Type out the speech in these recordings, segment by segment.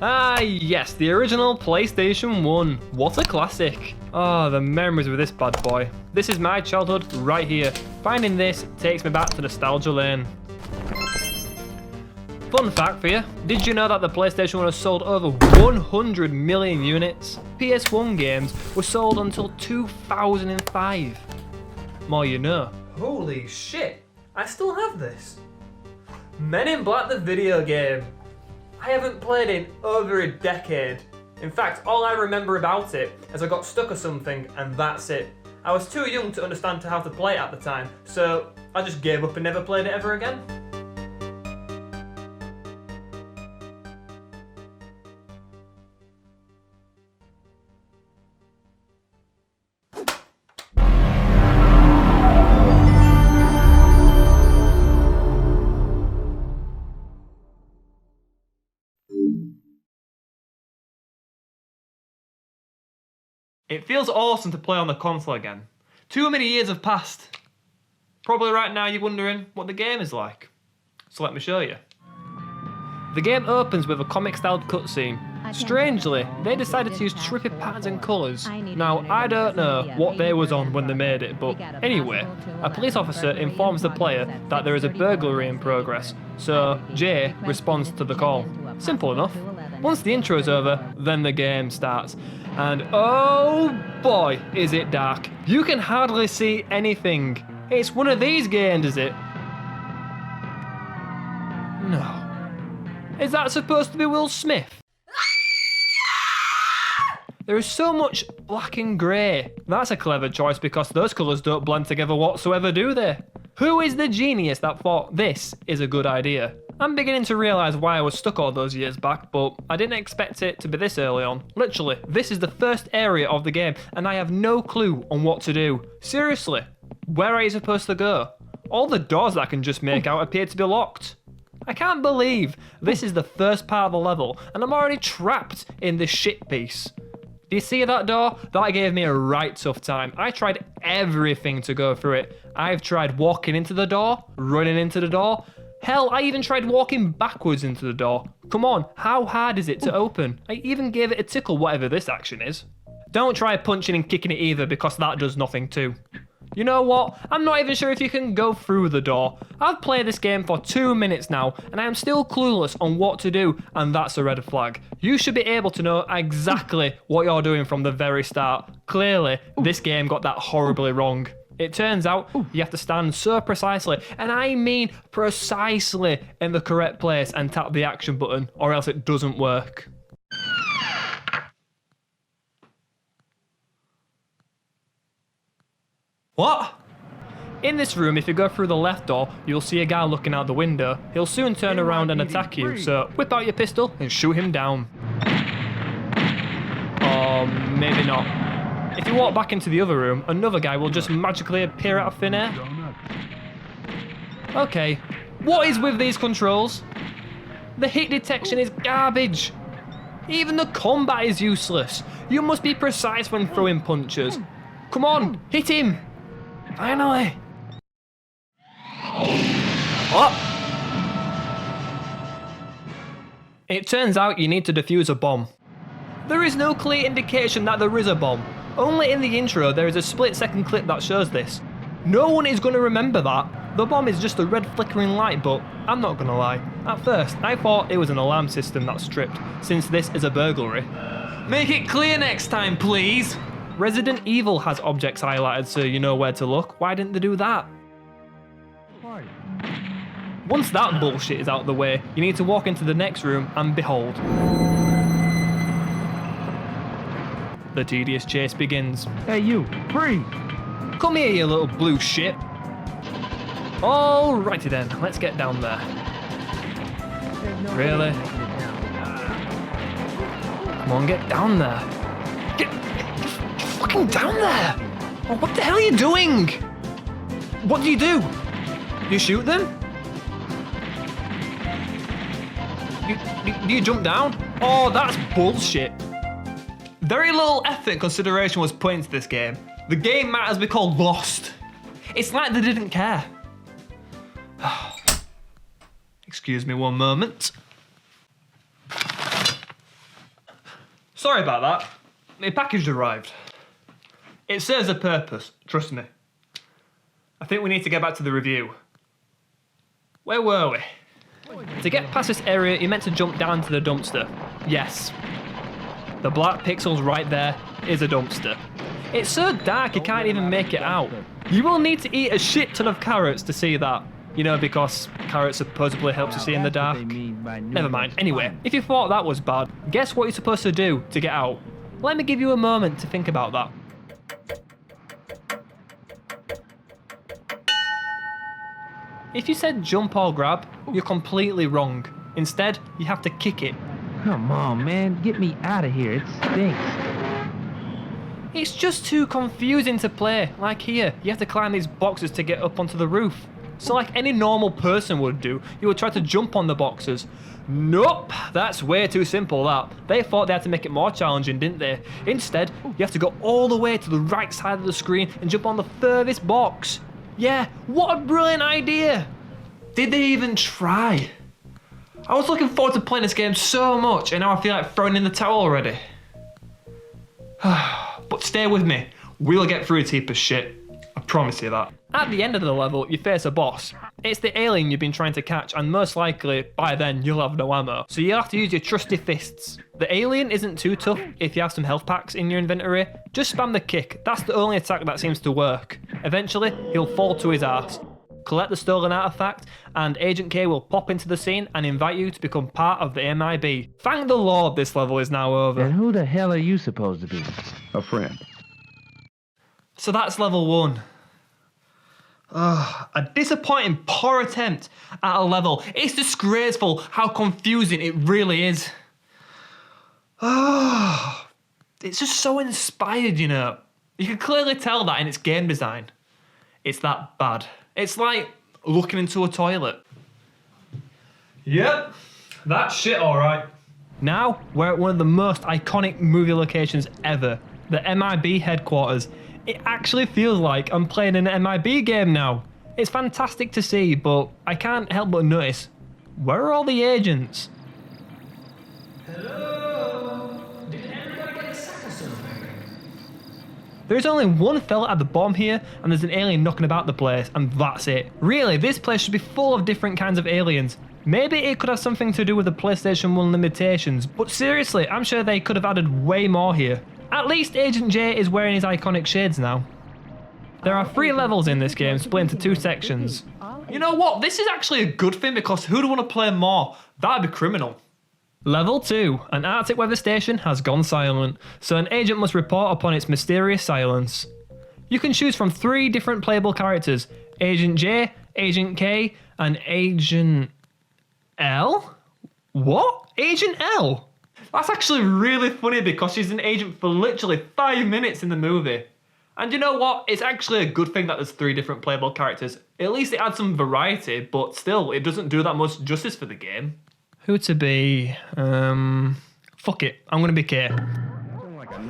Ah yes, the original PlayStation 1. What a classic. Oh, the memories with this bad boy. This is my childhood right here. Finding this takes me back to nostalgia lane. Fun fact for you, did you know that the PlayStation 1 has sold over 100 million units? PS1 games were sold until 2005. More you know. Holy shit, I still have this. Men in Black the video game. I haven't played it in over a decade. In fact, all I remember about it is I got stuck or something and that's it. I was too young to understand how to play it at the time, so I just gave up and never played it ever again. It feels awesome to play on the console again. Too many years have passed. Probably right now you're wondering what the game is like. So let me show you. The game opens with a comic-styled cutscene. Strangely, they decided to use trippy patterns and colours. Now, I don't know what they was on when they made it, but anyway, a police officer informs the player that there is a burglary in progress, so Jay responds to the call. Simple enough. Once the intro is over, then the game starts. And oh boy, is it dark. You can hardly see anything. It's one of these games, is it? No. Is that supposed to be Will Smith? There is so much black and grey. That's a clever choice because those colours don't blend together whatsoever, do they? Who is the genius that thought this is a good idea? I'm beginning to realise why I was stuck all those years back, but I didn't expect it to be this early on. Literally, this is the first area of the game and I have no clue on what to do. Seriously, where are you supposed to go? All the doors that I can just make out appear to be locked. I can't believe this is the first part of the level and I'm already trapped in this shit piece. Do you see that door? That gave me a right tough time. I tried everything to go through it. I've tried walking into the door, running into the door. Hell, I even tried walking backwards into the door. Come on, how hard is it to open? I even gave it a tickle, whatever this action is. Don't try punching and kicking it either because that does nothing too. You know what? I'm not even sure if you can go through the door. I've played this game for 2 minutes now and I am still clueless on what to do, and that's a red flag. You should be able to know exactly what you're doing from the very start. Clearly, this game got that horribly wrong. It turns out you have to stand so precisely, and I mean precisely, in the correct place and tap the action button, or else it doesn't work. What? In this room, if you go through the left door, you'll see a guy looking out the window. He'll soon turn around and attack you, so whip out your pistol and shoot him down. Or maybe not. If you walk back into the other room, another guy will just magically appear out of thin air. Okay, what is with these controls? The hit detection is garbage. Even the combat is useless. You must be precise when throwing punches. Come on, hit him. Finally. What? It turns out you need to defuse a bomb. There is no clear indication that there is a bomb. Only in the intro there is a split-second clip that shows this. No one is going to remember that. The bomb is just a red flickering light, but I'm not going to lie. At first, I thought it was an alarm system that's stripped, since this is a burglary. Make it clear next time, please! Resident Evil has objects highlighted so you know where to look. Why didn't they do that? Once that bullshit is out of the way, you need to walk into the next room and behold. The tedious chase begins. Hey you, free! Come here, you little blue shit. Alrighty then, let's get down there. Really? Come on, get down there. Get fucking down there! Oh, what the hell are you doing? What do? Do you shoot them? Do you jump down? Oh, that's bullshit. Very little effort and consideration was put into this game. The game might as be called Lost. It's like they didn't care. Excuse me one moment. Sorry about that. My package arrived. It serves a purpose, trust me. I think we need to get back to the review. Where were we? To get past this area, you're meant to jump down to the dumpster. Yes. The black pixels right there is a dumpster. It's so dark you can't even make it out. You will need to eat a shit ton of carrots to see that. You know, because carrots supposedly help to see in the dark. Never mind. Anyway, if you thought that was bad, guess what you're supposed to do to get out? Let me give you a moment to think about that. If you said jump or grab, you're completely wrong. Instead, you have to kick it. Come on, man. Get me out of here. It stinks. It's just too confusing to play. Like here, you have to climb these boxes to get up onto the roof. So like any normal person would do, you would try to jump on the boxes. Nope, that's way too simple that. They thought they had to make it more challenging, didn't they? Instead, you have to go all the way to the right side of the screen and jump on the furthest box. Yeah, what a brilliant idea! Did they even try? I was looking forward to playing this game so much and now I feel like throwing in the towel already. But stay with me, we'll get through this heap of shit. I promise you that. At the end of the level, you face a boss. It's the alien you've been trying to catch, and most likely, by then, you'll have no ammo. So you'll have to use your trusty fists. The alien isn't too tough if you have some health packs in your inventory. Just spam the kick, that's the only attack that seems to work. Eventually, he'll fall to his arse. Collect the stolen artifact, and Agent K will pop into the scene and invite you to become part of the MIB. Thank the Lord this level is now over. And who the hell are you supposed to be? A friend. So that's level 1. A disappointing poor attempt at a level. It's disgraceful how confusing it really is. It's just so inspired, you know. You can clearly tell that in its game design. It's that bad. It's like looking into a toilet. Yep, that's shit alright. Now, we're at one of the most iconic movie locations ever. The MIB headquarters. It actually feels like I'm playing an MIB game now. It's fantastic to see, but I can't help but notice, where are all the agents? Hello? Did everybody get a sack or something? There's only one fella at the bottom here, and there's an alien knocking about the place, and that's it. Really, this place should be full of different kinds of aliens. Maybe it could have something to do with the PlayStation 1 limitations, but seriously, I'm sure they could have added way more here. At least Agent J is wearing his iconic shades now. There are 3 levels in this game split into 2 sections. You know what? This is actually a good thing because who'd want to play more? That'd be criminal. Level 2. An Arctic weather station has gone silent, so an agent must report upon its mysterious silence. You can choose from 3 different playable characters. Agent J, Agent K, and Agent L? What? Agent L? That's actually really funny because she's an agent for literally 5 minutes in the movie. And you know what? It's actually a good thing that there's 3 different playable characters. At least it adds some variety, but still, it doesn't do that much justice for the game. Who to be? Fuck it, I'm gonna be K.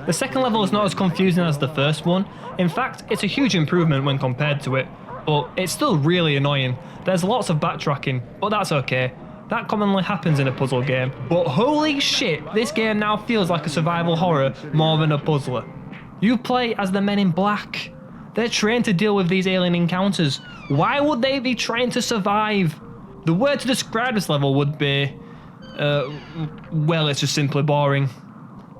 The second level is not as confusing as the first one. In fact, it's a huge improvement when compared to it, but it's still really annoying. There's lots of backtracking, but that's okay. That commonly happens in a puzzle game. But holy shit, this game now feels like a survival horror more than a puzzler. You play as the Men in Black. They're trained to deal with these alien encounters. Why would they be trying to survive? The word to describe this level would be... well, it's just simply boring.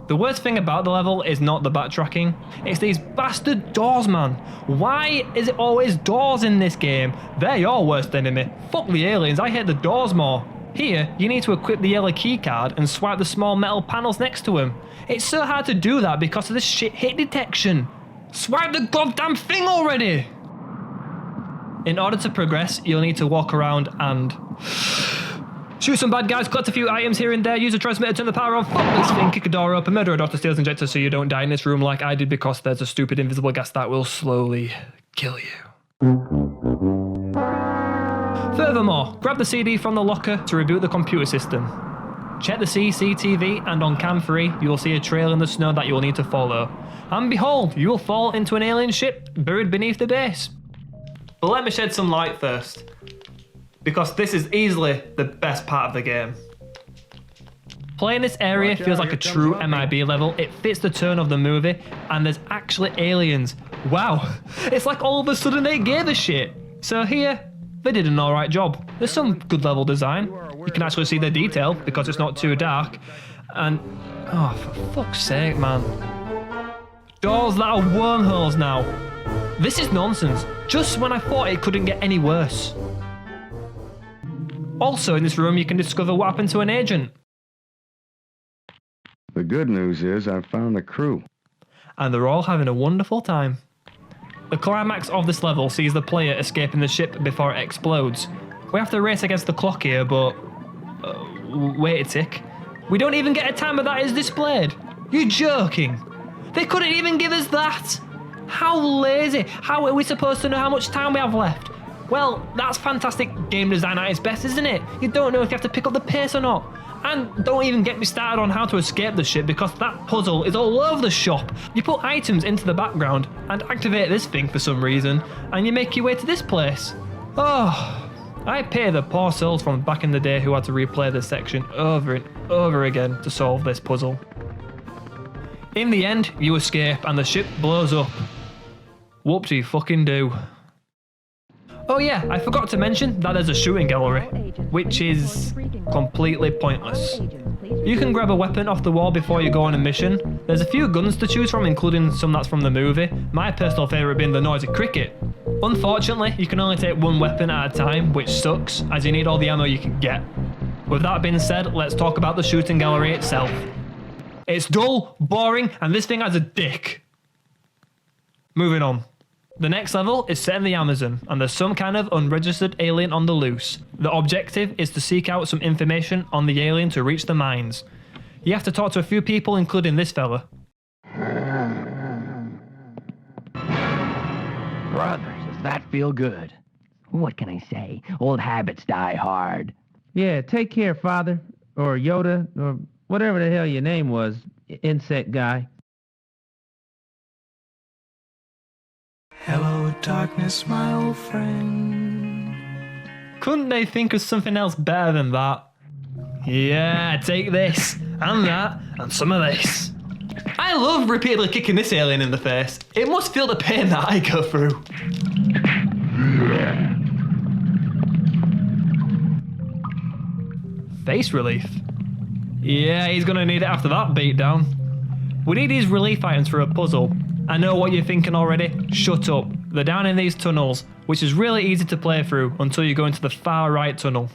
The worst thing about the level is not the backtracking. It's these bastard doors, man. Why is it always doors in this game? They're your worst enemy. Fuck the aliens, I hate the doors more. Here, you need to equip the yellow keycard and swipe the small metal panels next to him. It's so hard to do that because of this shit hit detection. Swipe the goddamn thing already! In order to progress, you'll need to walk around and... shoot some bad guys, collect a few items here and there, use a transmitter, turn the power on, fuck this thing, kick a door open, murder a Dr. Steele's injector so you don't die in this room like I did because there's a stupid invisible gas that will slowly kill you. Furthermore, grab the CD from the locker to reboot the computer system. Check the CCTV and on cam 3 you will see a trail in the snow that you will need to follow. And behold, you will fall into an alien ship buried beneath the base. But let me shed some light first, because this is easily the best part of the game. Playing this area feels like a true MIB level. It fits the tone of the movie, and there's actually aliens. Wow, it's like all of a sudden they gave a shit. So here, they did an alright job. There's some good level design. You can actually see the detail because it's not too dark. And, oh, for fuck's sake, man. Doors that are wormholes now. This is nonsense. Just when I thought it couldn't get any worse. Also in this room you can discover what happened to an agent. The good news is I've found the crew. And they're all having a wonderful time. The climax of this level sees the player escaping the ship before it explodes. We have to race against the clock here, but... wait a tick. We don't even get a timer that is displayed. You're joking. They couldn't even give us that. How lazy. How are we supposed to know how much time we have left? Well, that's fantastic game design at its best, isn't it? You don't know if you have to pick up the pace or not. And don't even get me started on how to escape the ship because that puzzle is all over the shop. You put items into the background and activate this thing for some reason, and you make your way to this place. Oh, I pity the poor souls from back in the day who had to replay this section over and over again to solve this puzzle. In the end, you escape and the ship blows up. Whoop-de-fucking-do. Oh yeah, I forgot to mention that there's a shooting gallery, which is completely pointless. You can grab a weapon off the wall before you go on a mission. There's a few guns to choose from, including some that's from the movie, my personal favourite being the noisy cricket. Unfortunately, you can only take one weapon at a time, which sucks, as you need all the ammo you can get. With that being said, let's talk about the shooting gallery itself. It's dull, boring, and this thing has a dick. Moving on. The next level is set in the Amazon, and there's some kind of unregistered alien on the loose. The objective is to seek out some information on the alien to reach the mines. You have to talk to a few people, including this fella. Brothers, does that feel good? What can I say? Old habits die hard. Yeah, take care, Father. Or Yoda, or whatever the hell your name was, insect guy. Hello, darkness, my old friend. Couldn't they think of something else better than that? Yeah, take this, and that, and some of this. I love repeatedly kicking this alien in the face. It must feel the pain that I go through. Face relief. Yeah, he's gonna need it after that beatdown. We need these relief items for a puzzle. I know what you're thinking already. Shut up. They're down in these tunnels, which is really easy to play through until you go into the far right tunnel.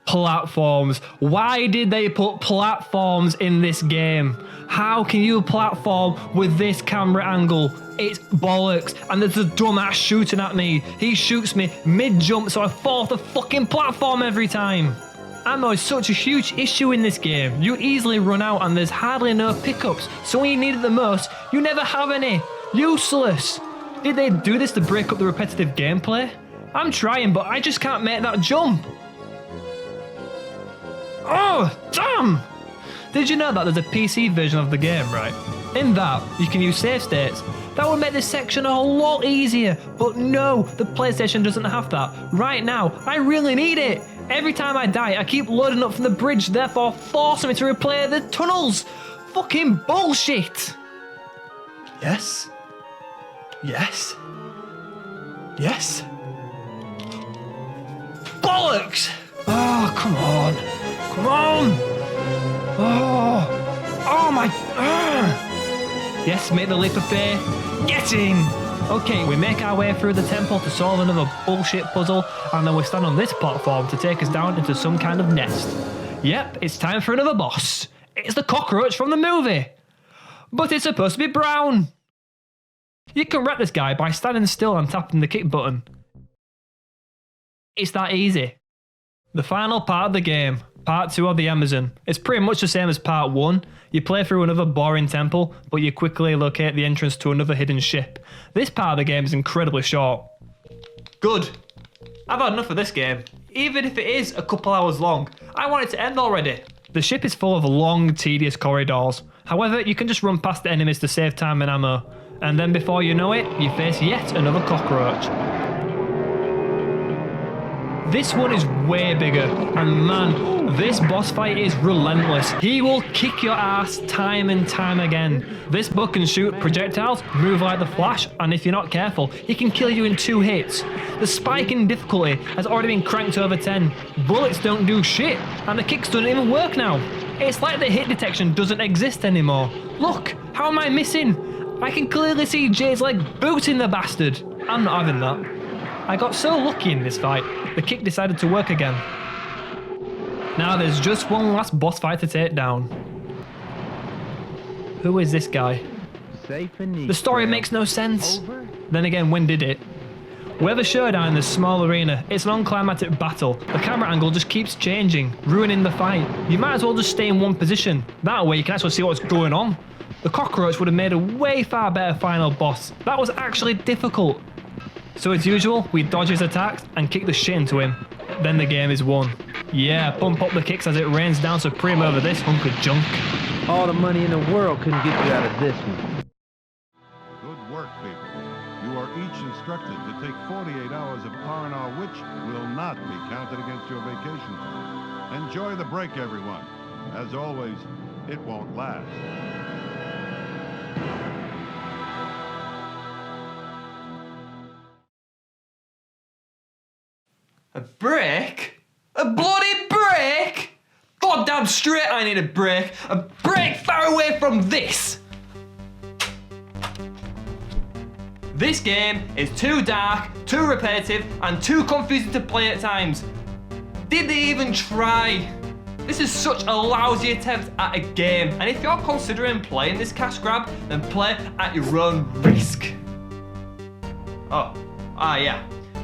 Platforms. Why did they put platforms in this game? How can you platform with this camera angle? It's bollocks. And there's a dumbass shooting at me. He shoots me mid-jump, so I fall off the fucking platform every time. Ammo is such a huge issue in this game. You easily run out and there's hardly no pickups, so when you need it the most, you never have any. Useless. Did they do this to break up the repetitive gameplay? I'm trying, but I just can't make that jump. Oh, damn! Did you know that there's a PC version of the game, right? In that, you can use save states. That would make this section a lot easier, but no, the PlayStation doesn't have that. Right now, I really need it. Every time I die, I keep loading up from the bridge, therefore forcing me to replay the tunnels. Fucking bullshit. Yes. Yes. Yes. Bollocks! Oh, come on. Come on. Oh my. Yes, make the leap of faith. Get in. Okay, we make our way through the temple to solve another bullshit puzzle, and then we stand on this platform to take us down into some kind of nest. Yep, it's time for another boss. It's the cockroach from the movie. But it's supposed to be brown. You can wreck this guy by standing still and tapping the kick button. It's that easy. The final part of the game, part 2 of the Amazon. It's pretty much the same as part 1. You play through another boring temple, but you quickly locate the entrance to another hidden ship. This part of the game is incredibly short. Good. I've had enough of this game. Even if it is a couple hours long, I want it to end already. The ship is full of long, tedious corridors. However, you can just run past the enemies to save time and ammo. And then before you know it, you face yet another cockroach. This one is way bigger, and man, this boss fight is relentless. He will kick your ass time and time again. This bug can shoot projectiles, move like the Flash, and if you're not careful, he can kill you in 2 hits. The spike in difficulty has already been cranked over 10. Bullets don't do shit, and the kicks don't even work now. It's like the hit detection doesn't exist anymore. Look, how am I missing? I can clearly see Jay's leg booting the bastard. I'm not having that. I got so lucky in this fight, the kick decided to work again. Now there's just one last boss fight to take down. Who is this guy? The story makes no sense. Then again, when did it? We have a showdown in this small arena. It's an unclimactic battle. The camera angle just keeps changing, ruining the fight. You might as well just stay in one position. That way you can actually see what's going on. The cockroach would have made a way far better final boss. That was actually difficult. So as usual, we dodge his attacks and kick the shit into him. Then the game is won. Yeah, pump up the kicks as it rains down supreme over this hunk of junk. All the money in the world couldn't get you out of this one. Good work, people. You are each instructed to take 48 hours of R&R, which will not be counted against your vacation time. Enjoy the break, everyone. As always, it won't last. A break? A bloody break? Goddamn straight I need a break. A break far away from this. This game is too dark, too repetitive, and too confusing to play at times. Did they even try? This is such a lousy attempt at a game, and if you're considering playing this cash grab, then play at your own risk. Yeah.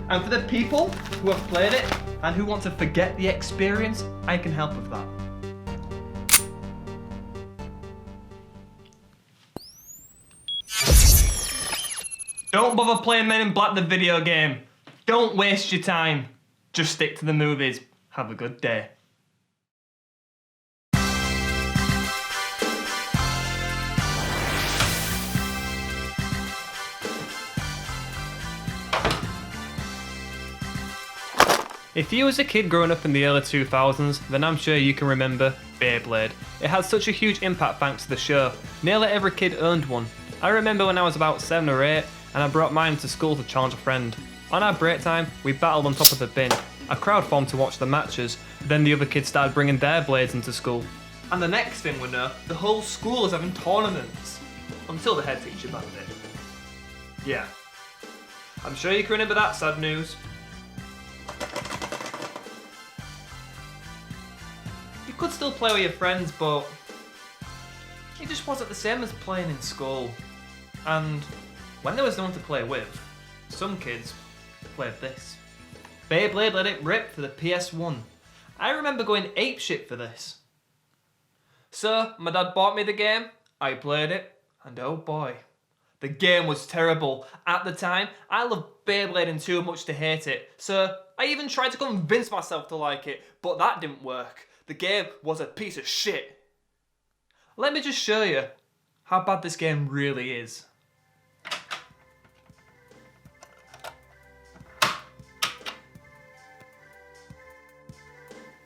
And for the people who have played it and who want to forget the experience, I can help with that. Don't bother playing Men in Black the video game. Don't waste your time. Just stick to the movies. Have a good day. If you was a kid growing up in the early 2000s, then I'm sure you can remember Beyblade. It had such a huge impact thanks to the show. Nearly every kid owned one. I remember when I was about 7 or 8 and I brought mine to school to challenge a friend. On our break time, we battled on top of the bin. A crowd formed to watch the matches, then the other kids started bringing their blades into school. And the next thing we know, the whole school is having tournaments. Until the head teacher banned it. Yeah. I'm sure you can remember that sad news. You could still play with your friends, but it just wasn't the same as playing in school. And when there was no one to play with, some kids played this. Beyblade Let It Rip for the PS1. I remember going apeshit for this. So, my dad bought me the game, I played it, and oh boy. The game was terrible. At the time, I loved Beyblading too much to hate it, so I even tried to convince myself to like it, but that didn't work. The game was a piece of shit. Let me just show you how bad this game really is.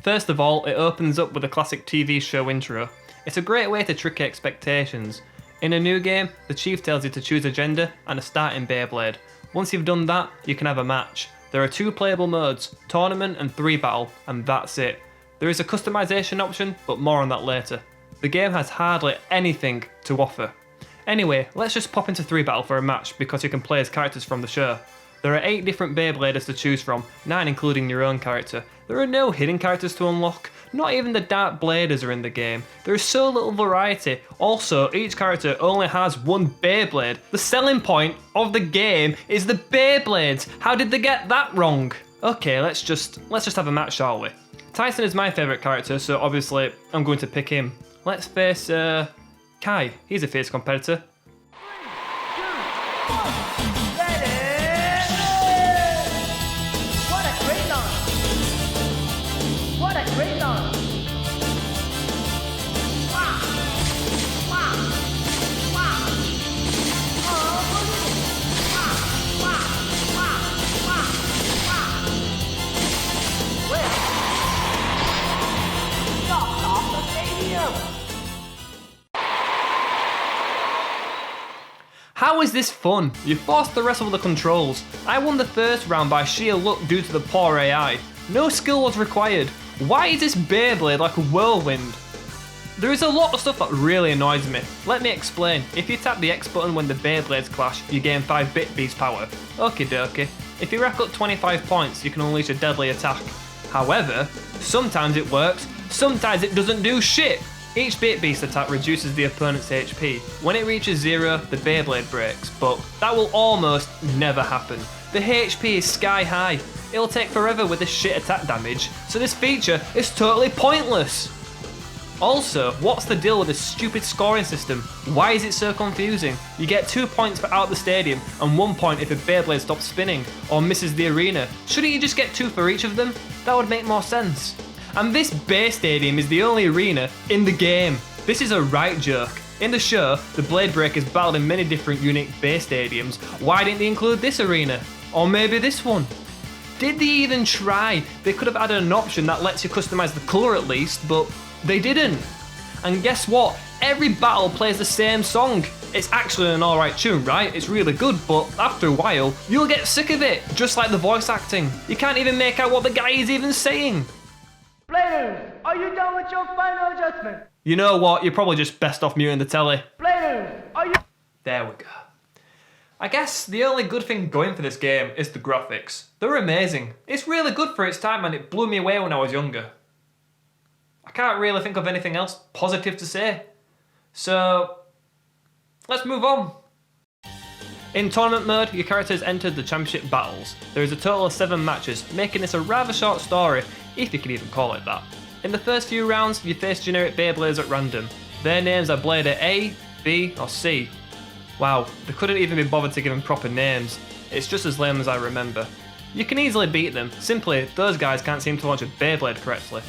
First of all, it opens up with a classic TV show intro. It's a great way to trick expectations. In a new game, the chief tells you to choose a gender and a starting Beyblade. Once you've done that, you can have a match. There are 2 playable modes, tournament and 3 battle, and that's it. There is a customization option, but more on that later. The game has hardly anything to offer. Anyway, let's just pop into 3 battle for a match because you can play as characters from the show. There are 8 different Beybladers to choose from, 9 including your own character. There are no hidden characters to unlock, not even the Dark Bladers are in the game. There is so little variety. Also, each character only has 1 Beyblade. The selling point of the game is the Beyblades. How did they get that wrong? Okay, let's just have a match, shall we? Tyson is my favourite character, so obviously I'm going to pick him. Let's face Kai. He's a fierce competitor. How is this fun? You forced the rest of the controls. I won the first round by sheer luck due to the poor AI. No skill was required. Why is this Beyblade like a whirlwind? There is a lot of stuff that really annoys me. Let me explain. If you tap the X button when the Beyblades clash, you gain 5 bit beast power. Okie dokie. If you rack up 25 points, you can unleash a deadly attack. However, sometimes it works, sometimes it doesn't do shit. Each bit beast attack reduces the opponent's HP. When it reaches 0, the Beyblade breaks, but that will almost never happen. The HP is sky high. It'll take forever with this shit attack damage, so this feature is totally pointless. Also, what's the deal with this stupid scoring system? Why is it so confusing? You get 2 points for out the stadium and 1 point if a Beyblade stops spinning or misses the arena. Shouldn't you just get 2 for each of them? That would make more sense. And this Bay Stadium is the only arena in the game. This is a right joke. In the show, the Blade Breakers battled in many different unique Bay Stadiums. Why didn't they include this arena? Or maybe this one? Did they even try? They could have added an option that lets you customize the colour at least, but they didn't. And guess what? Every battle plays the same song. It's actually an alright tune, right? It's really good, but after a while, you'll get sick of it, just like the voice acting. You can't even make out what the guy is even saying. Players, are you done with your final adjustment? You know what? You're probably just best off muting the telly. Players, are you... There we go. I guess the only good thing going for this game is the graphics. They're amazing. It's really good for its time and it blew me away when I was younger. I can't really think of anything else positive to say. So, let's move on. In tournament mode, your character has entered the championship battles. There is a total of 7 matches, making this a rather short story, if you can even call it that. In the first few rounds, you face generic Beyblades at random. Their names are Blader A, B or C. Wow, they couldn't even be bothered to give them proper names. It's just as lame as I remember. You can easily beat them, simply those guys can't seem to launch a Beyblade correctly.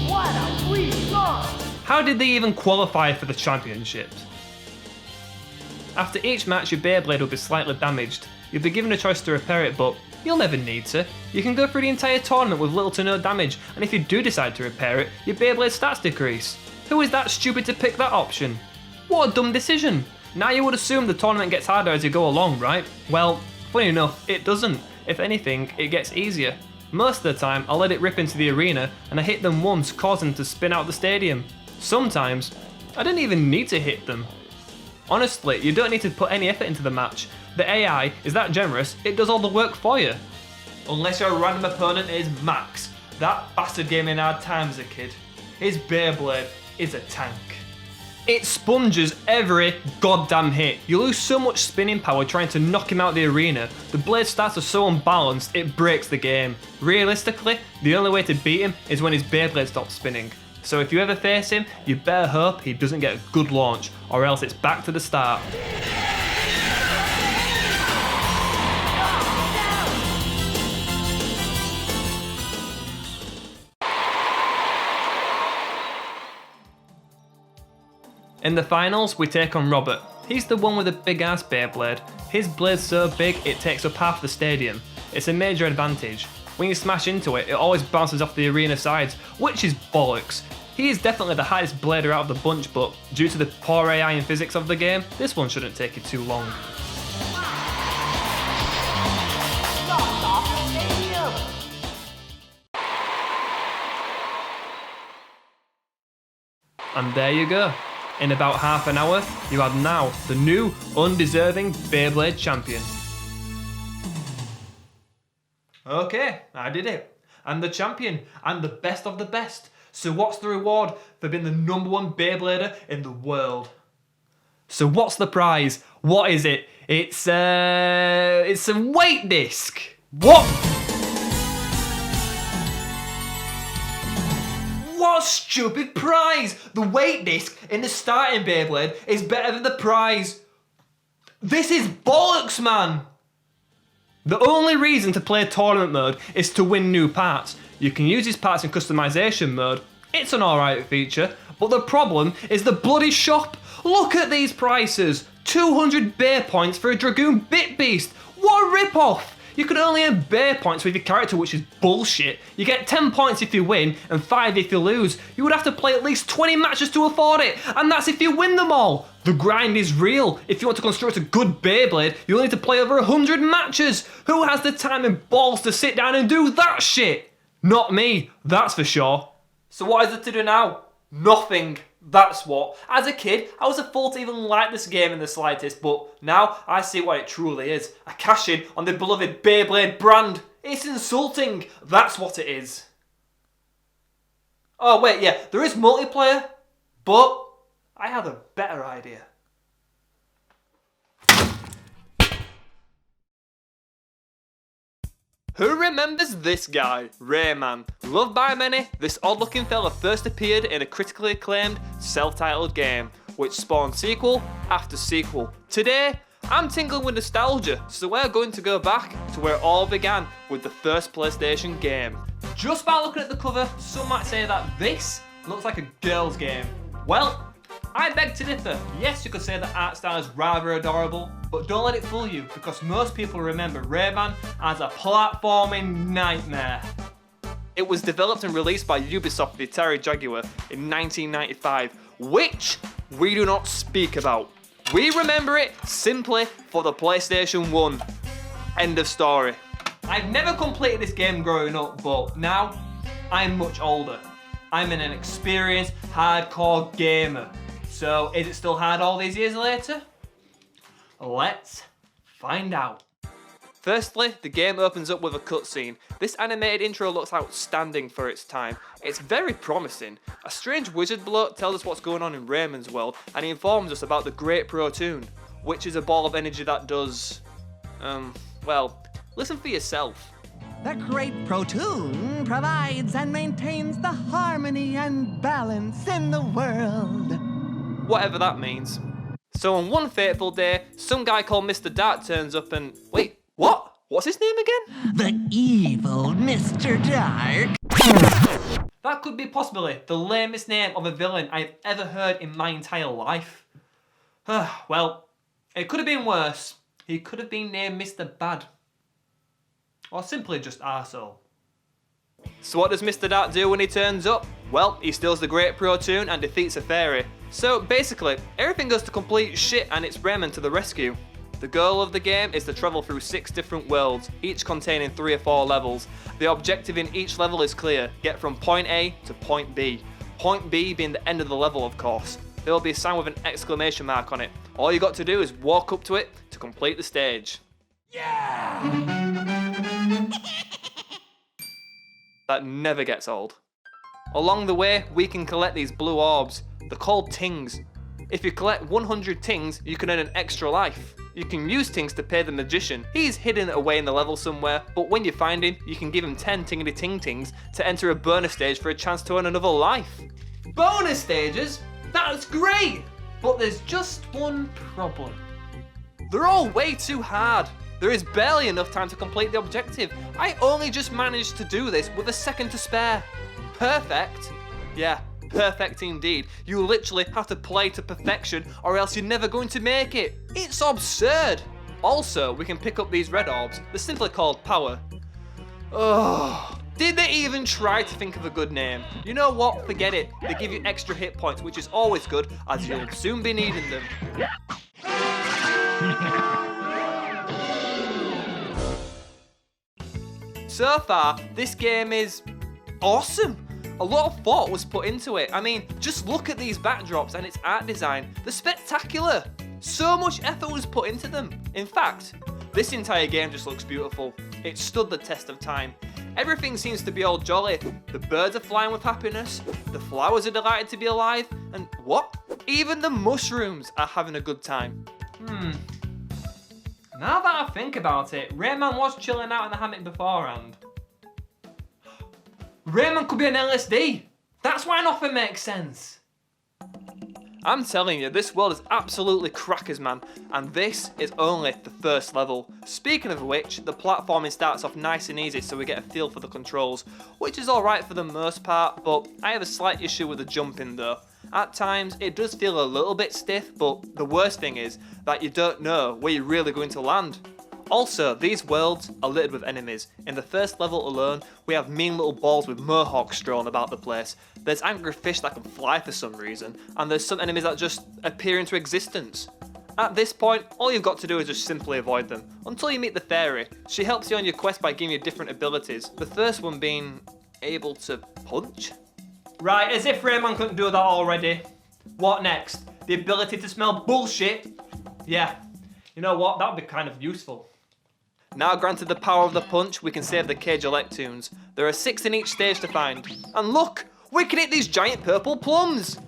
What a sweet song! How did they even qualify for the championships? After each match your Beyblade will be slightly damaged. You'll be given a choice to repair it, but you'll never need to. You can go through the entire tournament with little to no damage, and if you do decide to repair it, your Beyblade stats decrease. Who is that stupid to pick that option? What a dumb decision! Now you would assume the tournament gets harder as you go along, right? Well, funny enough, it doesn't. If anything, it gets easier. Most of the time, I let it rip into the arena, and I hit them once, causing them to spin out the stadium. Sometimes, I didn't even need to hit them. Honestly, you don't need to put any effort into the match. The AI is that generous, it does all the work for you. Unless your random opponent is Max. That bastard gave me an hard time as a kid. His Beyblade is a tank. It sponges every goddamn hit. You lose so much spinning power trying to knock him out the arena. The blade stats are so unbalanced, it breaks the game. Realistically, the only way to beat him is when his Beyblade stops spinning. So if you ever face him, you better hope he doesn't get a good launch, or else it's back to the start. In the finals, we take on Robert. He's the one with the big ass Beyblade. His blade's so big, it takes up half the stadium. It's a major advantage. When you smash into it, it always bounces off the arena sides, which is bollocks. He is definitely the highest blader out of the bunch, but due to the poor AI and physics of the game, this one shouldn't take you too long. And there you go. In about half an hour, you are now the new, undeserving Beyblade champion. Okay, I did it. I'm the champion. I'm the best of the best. So what's the reward for being the #1 Beyblader in the world? So what's the prize? What is it? It's a weight disc. What? What a stupid prize! The weight disc in the starting Beyblade is better than the prize. This is bollocks, man! The only reason to play tournament mode is to win new parts. You can use these parts in customization mode. It's an alright feature, but the problem is the bloody shop. Look at these prices. 200 Bay points for a Dragoon Bit Beast. What a rip-off! You can only earn Bay points with your character, which is bullshit. You get 10 points if you win, and 5 if you lose. You would have to play at least 20 matches to afford it, and that's if you win them all. The grind is real. If you want to construct a good Beyblade, you'll need to play over 100 matches. Who has the time and balls to sit down and do that shit? Not me, that's for sure. So what is there to do now? Nothing. That's what. As a kid, I was a fool to even like this game in the slightest, but now I see what it truly is. A cash-in on the beloved Beyblade brand. It's insulting. That's what it is. Oh wait, yeah, there is multiplayer, but I have a better idea. Who remembers this guy, Rayman? Loved by many, this odd-looking fella first appeared in a critically acclaimed, self-titled game, which spawned sequel after sequel. Today, I'm tingling with nostalgia, so we're going to go back to where it all began with the first PlayStation game. Just by looking at the cover, some might say that this looks like a girl's game. Well, I beg to differ. Yes, you could say the art style is rather adorable, but don't let it fool you, because most people remember Rayman as a platforming nightmare. It was developed and released by Ubisoft for the Atari Jaguar in 1995, which we do not speak about. We remember it simply for the PlayStation 1. End of story. I've never completed this game growing up, but now I'm much older. I'm an experienced, hardcore gamer. So, is it still hard all these years later? Let's find out. Firstly, the game opens up with a cutscene. This animated intro looks outstanding for its time. It's very promising. A strange wizard bloke tells us what's going on in Rayman's world, and he informs us about the Great Protoon, which is a ball of energy that does... well, listen for yourself. The Great Protoon provides and maintains the harmony and balance in the world. Whatever that means. So on one fateful day, some guy called Mr. Dark turns up and... Wait, what? What's his name again? The evil Mr. Dark. That could be possibly the lamest name of a villain I've ever heard in my entire life. Well, it could have been worse. He could have been named Mr. Bad. Or simply just arsehole. So what does Mr. Dark do when he turns up? Well, he steals the Great Protoon and defeats a fairy. So basically, everything goes to complete shit and it's Rayman to the rescue. The goal of the game is to travel through 6 different worlds, each containing 3 or 4 levels. The objective in each level is clear: get from point A to point B. Point B being the end of the level, of course. There will be a sign with an exclamation mark on it. All you got to do is walk up to it to complete the stage. Yeah! That never gets old. Along the way, we can collect these blue orbs. They're called tings. If you collect 100 tings, you can earn an extra life. You can use tings to pay the magician. He's hidden away in the level somewhere, but when you find him, you can give him 10 tingity ting tings to enter a bonus stage for a chance to earn another life. Bonus stages? That's great! But there's just one problem. They're all way too hard. There is barely enough time to complete the objective. I only just managed to do this with a second to spare. Perfect? Yeah, perfect indeed. You literally have to play to perfection or else you're never going to make it. It's absurd. Also, we can pick up these red orbs. They're simply called power. Oh, did they even try to think of a good name? You know what? Forget it. They give you extra hit points, which is always good as you'll soon be needing them. So far, this game is awesome. A lot of thought was put into it. I mean, just look at these backdrops and its art design. They're spectacular. So much effort was put into them. In fact, this entire game just looks beautiful. It stood the test of time. Everything seems to be all jolly. The birds are flying with happiness, the flowers are delighted to be alive, and what? Even the mushrooms are having a good time. Now that I think about it, Rayman was chilling out in the hammock beforehand. Rayman could be an LSD. That's why nothing makes sense. I'm telling you, this world is absolutely crackers, man, and this is only the first level. Speaking of which, the platforming starts off nice and easy so we get a feel for the controls, which is alright for the most part, but I have a slight issue with the jumping though. At times, it does feel a little bit stiff, but the worst thing is that you don't know where you're really going to land. Also, these worlds are littered with enemies. In the first level alone, we have mean little balls with mohawks strewn about the place. There's angry fish that can fly for some reason, and there's some enemies that just appear into existence. At this point, all you've got to do is just simply avoid them, until you meet the fairy. She helps you on your quest by giving you different abilities, the first one being able to punch? Right, as if Rayman couldn't do that already. What next? The ability to smell bullshit? Yeah, you know what, that would be kind of useful. Now granted the power of the punch, we can save the Cage Electoons. There are 6 in each stage to find. And look, we can hit these giant purple plums!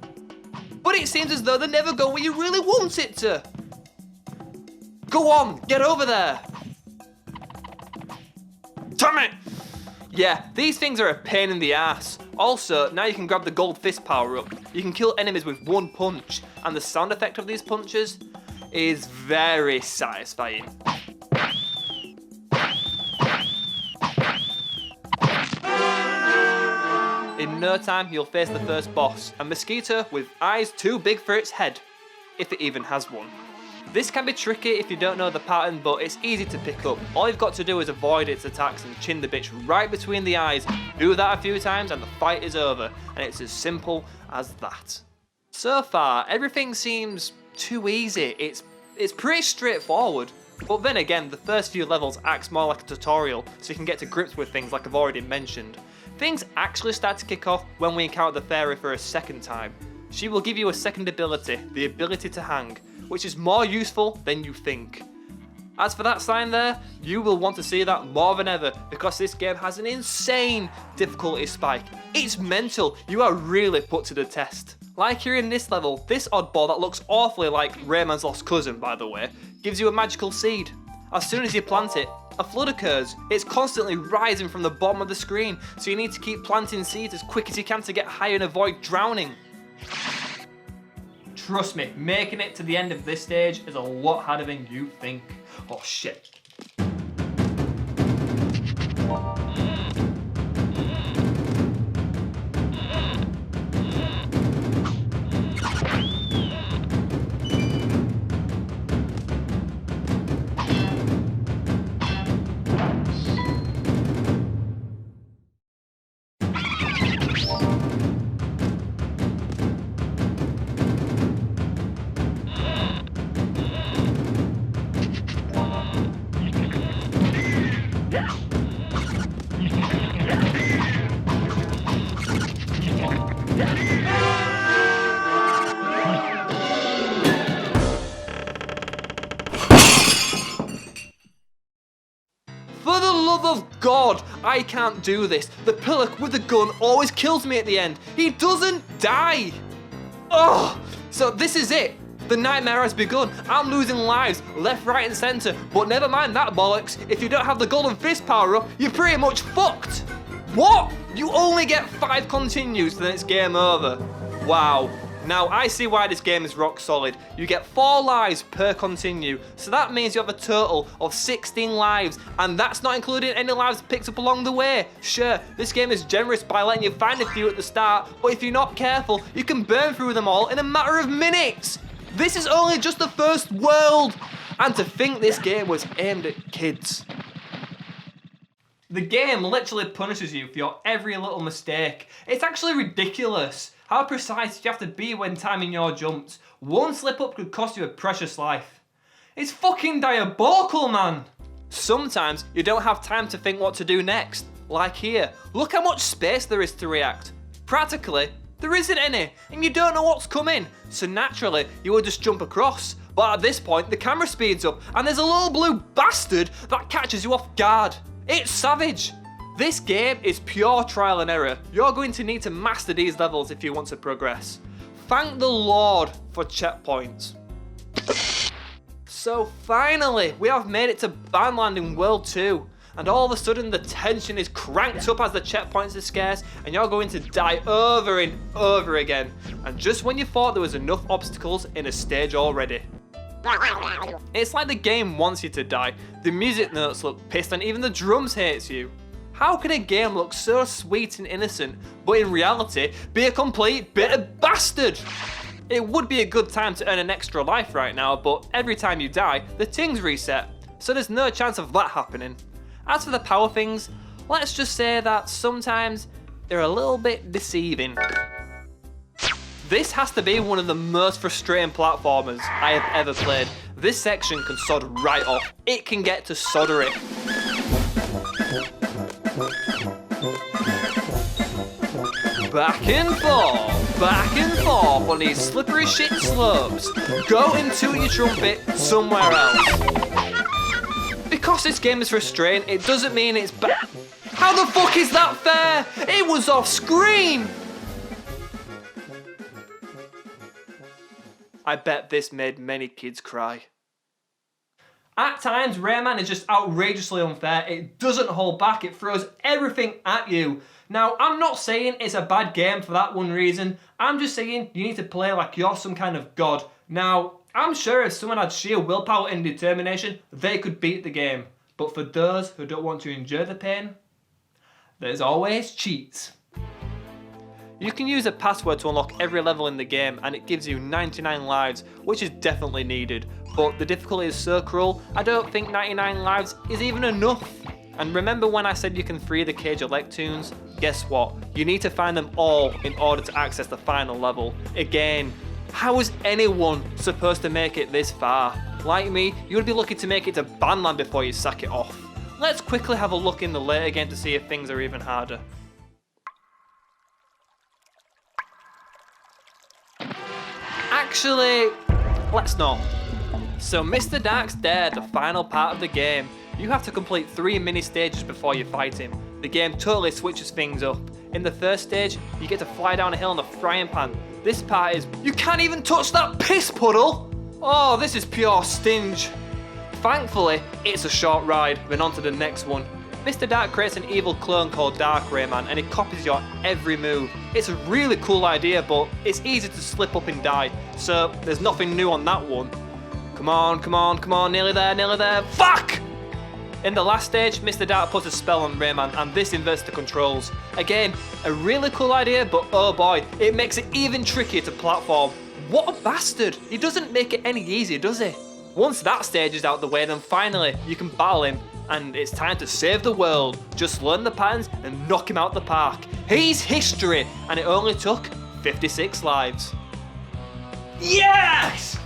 But it seems as though they never go where you really want it to. Go on, get over there! Damn it! Yeah, these things are a pain in the ass. Also, now you can grab the gold fist power up. You can kill enemies with one punch, and the sound effect of these punches is very satisfying. In no time, you'll face the first boss, a mosquito with eyes too big for its head, if it even has one. This can be tricky if you don't know the pattern, but it's easy to pick up. All you've got to do is avoid its attacks and chin the bitch right between the eyes. Do that a few times and the fight is over, and it's as simple as that. So far, everything seems too easy. It's pretty straightforward. But then again, the first few levels acts more like a tutorial, so you can get to grips with things like I've already mentioned. Things actually start to kick off when we encounter the fairy for a second time. She will give you a second ability, the ability to hang, which is more useful than you think. As for that sign there, you will want to see that more than ever because this game has an insane difficulty spike. It's mental, you are really put to the test. Like here in this level, this oddball that looks awfully like Rayman's lost cousin, by the way, gives you a magical seed. As soon as you plant it, a flood occurs. It's constantly rising from the bottom of the screen, so you need to keep planting seeds as quick as you can to get higher and avoid drowning. Trust me, making it to the end of this stage is a lot harder than you think. Oh shit. God, I can't do this. The pillock with the gun always kills me at the end. He doesn't die. Oh, so this is it. The nightmare has begun. I'm losing lives left, right and centre. But never mind that bollocks. If you don't have the golden fist power up, you're pretty much fucked. What? You only get 5 continues, then it's game over. Wow. Now, I see why this game is rock solid. You get 4 lives per continue, so that means you have a total of 16 lives, and that's not including any lives picked up along the way. Sure, this game is generous by letting you find a few at the start, but if you're not careful, you can burn through them all in a matter of minutes. This is only just the first world, and to think this game was aimed at kids. The game literally punishes you for your every little mistake. It's actually ridiculous. How precise do you have to be when timing your jumps? One slip up could cost you a precious life. It's fucking diabolical, man. Sometimes you don't have time to think what to do next. Like here, look how much space there is to react. Practically, there isn't any, and you don't know what's coming. So naturally, you will just jump across. But at this point, the camera speeds up, and there's a little blue bastard that catches you off guard. It's savage. This game is pure trial and error. You're going to need to master these levels if you want to progress. Thank the Lord for checkpoints. So finally, we have made it to Bandland in World 2. And all of a sudden the tension is cranked up as the checkpoints are scarce and you're going to die over and over again. And just when you thought there was enough obstacles in a stage already. It's like the game wants you to die. The music notes look pissed and even the drums hates you. How can a game look so sweet and innocent, but in reality be a complete bitter bastard? It would be a good time to earn an extra life right now, but every time you die, the things reset. so there's no chance of that happening. As for the power things, let's just say that sometimes they're a little bit deceiving. This has to be one of the most frustrating platformers I have ever played. This section can sod right off. It can get to soddery. Back and forth on these slippery shit slopes. Go and toot your trumpet somewhere else. Because this game is frustrating, it doesn't mean it's bad. How the fuck is that fair? It was off screen! I bet this made many kids cry. At times, Rayman is just outrageously unfair. It doesn't hold back, it throws everything at you. Now, I'm not saying it's a bad game for that one reason. I'm just saying you need to play like you're some kind of god. Now, I'm sure if someone had sheer willpower and determination, they could beat the game. But for those who don't want to endure the pain, there's always cheats. You can use a password to unlock every level in the game, and it gives you 99 lives, which is definitely needed. But the difficulty is so cruel, I don't think 99 lives is even enough. And remember when I said you can free the Cage Electoons? Guess what? You need to find them all in order to access the final level. Again, how is anyone supposed to make it this far? Like me, you would be lucky to make it to Banland before you sack it off. Let's quickly have a look in the later game to see if things are even harder. Actually, let's not. So Mr. Dark's Dare, the final part of the game. You have to complete 3 mini stages before you fight him. The game totally switches things up. In the first stage, you get to fly down a hill in a frying pan. This part is, you can't even touch that piss puddle! Oh, this is pure stinge. Thankfully, it's a short ride, then on to the next one. Mr. Dark creates an evil clone called Dark Rayman, and it copies your every move. It's a really cool idea, but it's easy to slip up and die, so there's nothing new on that one. Come on, nearly there, fuck! In the last stage, Mr. Dark puts a spell on Rayman, and this inverts the controls. Again, a really cool idea, but oh boy, it makes it even trickier to platform. What a bastard! He doesn't make it any easier, does he? Once that stage is out the way, then finally, you can battle him, and it's time to save the world. Just learn the patterns and knock him out the park. He's history, and it only took 56 lives. Yes!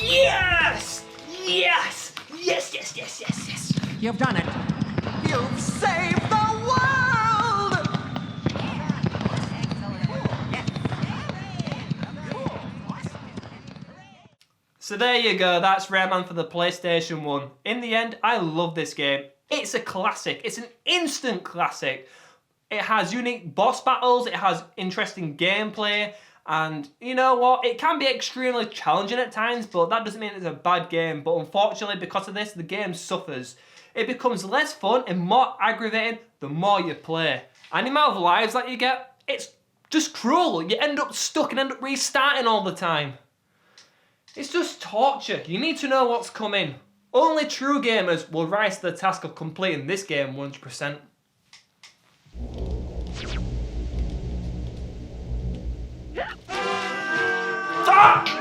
Yes! Yes! Yes, yes, yes, yes, yes! You've done it. You've saved the world! So there you go, that's Rayman for the PlayStation 1. In the end, I love this game. It's a classic. It's an instant classic. It has unique boss battles, it has interesting gameplay, and you know what? It can be extremely challenging at times, but that doesn't mean it's a bad game. But unfortunately, because of this, the game suffers. It becomes less fun and more aggravating the more you play. And the amount of lives that you get, it's just cruel. You end up stuck and end up restarting all the time. It's just torture. You need to know what's coming. Only true gamers will rise to the task of completing this game 100%. Fuck!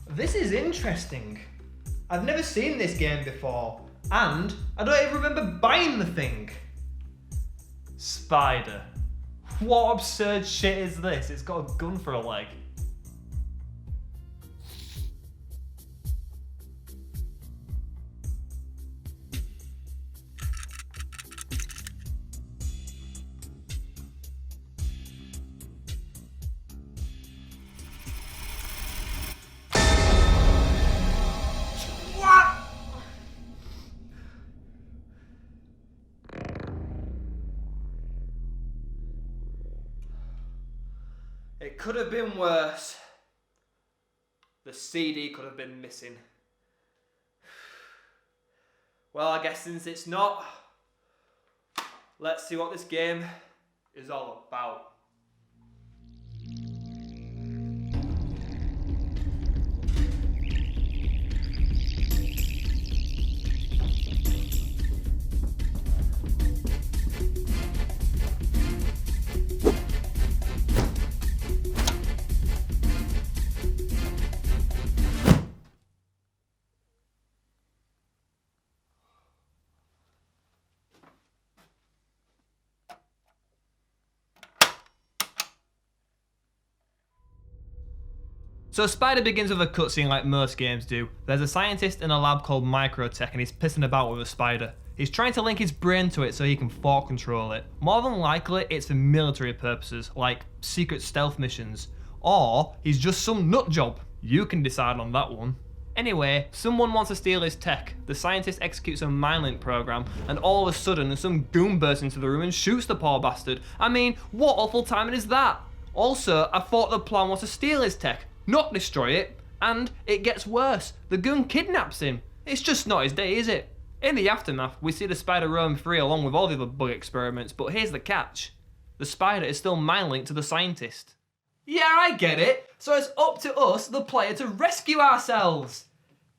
This is interesting. I've never seen this game before, and I don't even remember buying the thing. Spider. What absurd shit is this? It's got a gun for a leg. It could have been worse. The CD could have been missing. Well, I guess since it's not, let's see what this game is all about. So Spider begins with a cutscene like most games do. There's a scientist in a lab called Microtech and he's pissing about with a spider. He's trying to link his brain to it so he can fork control it. More than likely it's for military purposes, like secret stealth missions. Or he's just some nut job. You can decide on that one. Anyway, someone wants to steal his tech. The scientist executes a mind-link program and all of a sudden some goon bursts into the room and shoots the poor bastard. I mean, what awful timing is that? Also, I thought the plan was to steal his tech, not destroy it, and it gets worse. The goon kidnaps him. It's just not his day, is it? In the aftermath, we see the spider roam free along with all the other bug experiments, but here's the catch. The spider is still mind-linked to the scientist. Yeah, I get it. So it's up to us, the player, to rescue ourselves.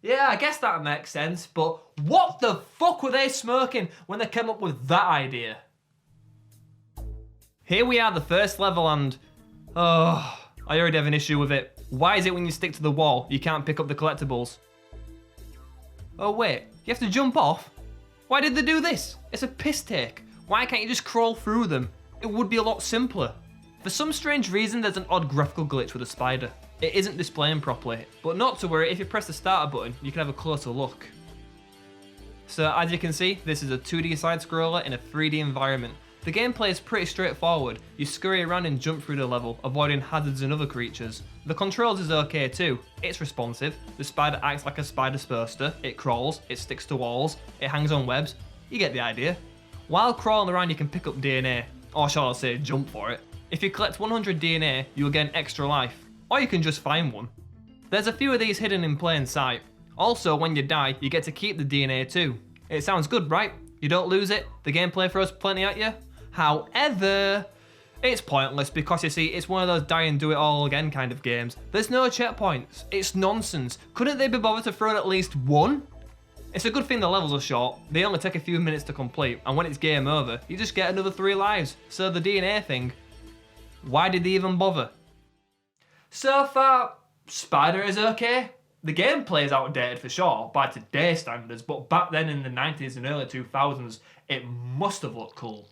Yeah, I guess that makes sense, but what the fuck were they smoking when they came up with that idea? Here we are, the first level, and... oh, I already have an issue with it. Why is it when you stick to the wall, you can't pick up the collectibles? Oh wait, you have to jump off? Why did they do this? It's a piss take. Why can't you just crawl through them? It would be a lot simpler. For some strange reason, there's an odd graphical glitch with the spider. It isn't displaying properly, but not to worry, if you press the starter button, you can have a closer look. So as you can see, this is a 2D side-scroller in a 3D environment. The gameplay is pretty straightforward. You scurry around and jump through the level, avoiding hazards and other creatures. The controls is okay too. It's responsive. The spider acts like a spider's supposed to. It crawls, it sticks to walls, it hangs on webs. You get the idea. While crawling around, you can pick up DNA, or shall I say jump for it. If you collect 100 DNA, you'll get an extra life, or you can just find one. There's a few of these hidden in plain sight. Also, when you die, you get to keep the DNA too. It sounds good, right? You don't lose it, the gameplay throws plenty at you. However, it's pointless because you see, it's one of those die and do it all again kind of games. There's no checkpoints, it's nonsense. Couldn't they be bothered to throw in at least one? It's a good thing the levels are short, they only take a few minutes to complete, and when it's game over, you just get another 3 lives. So the DNA thing, why did they even bother? So far, Spider is okay. The gameplay is outdated for sure, by today's standards, but back then in the 90s and early 2000s, it must have looked cool.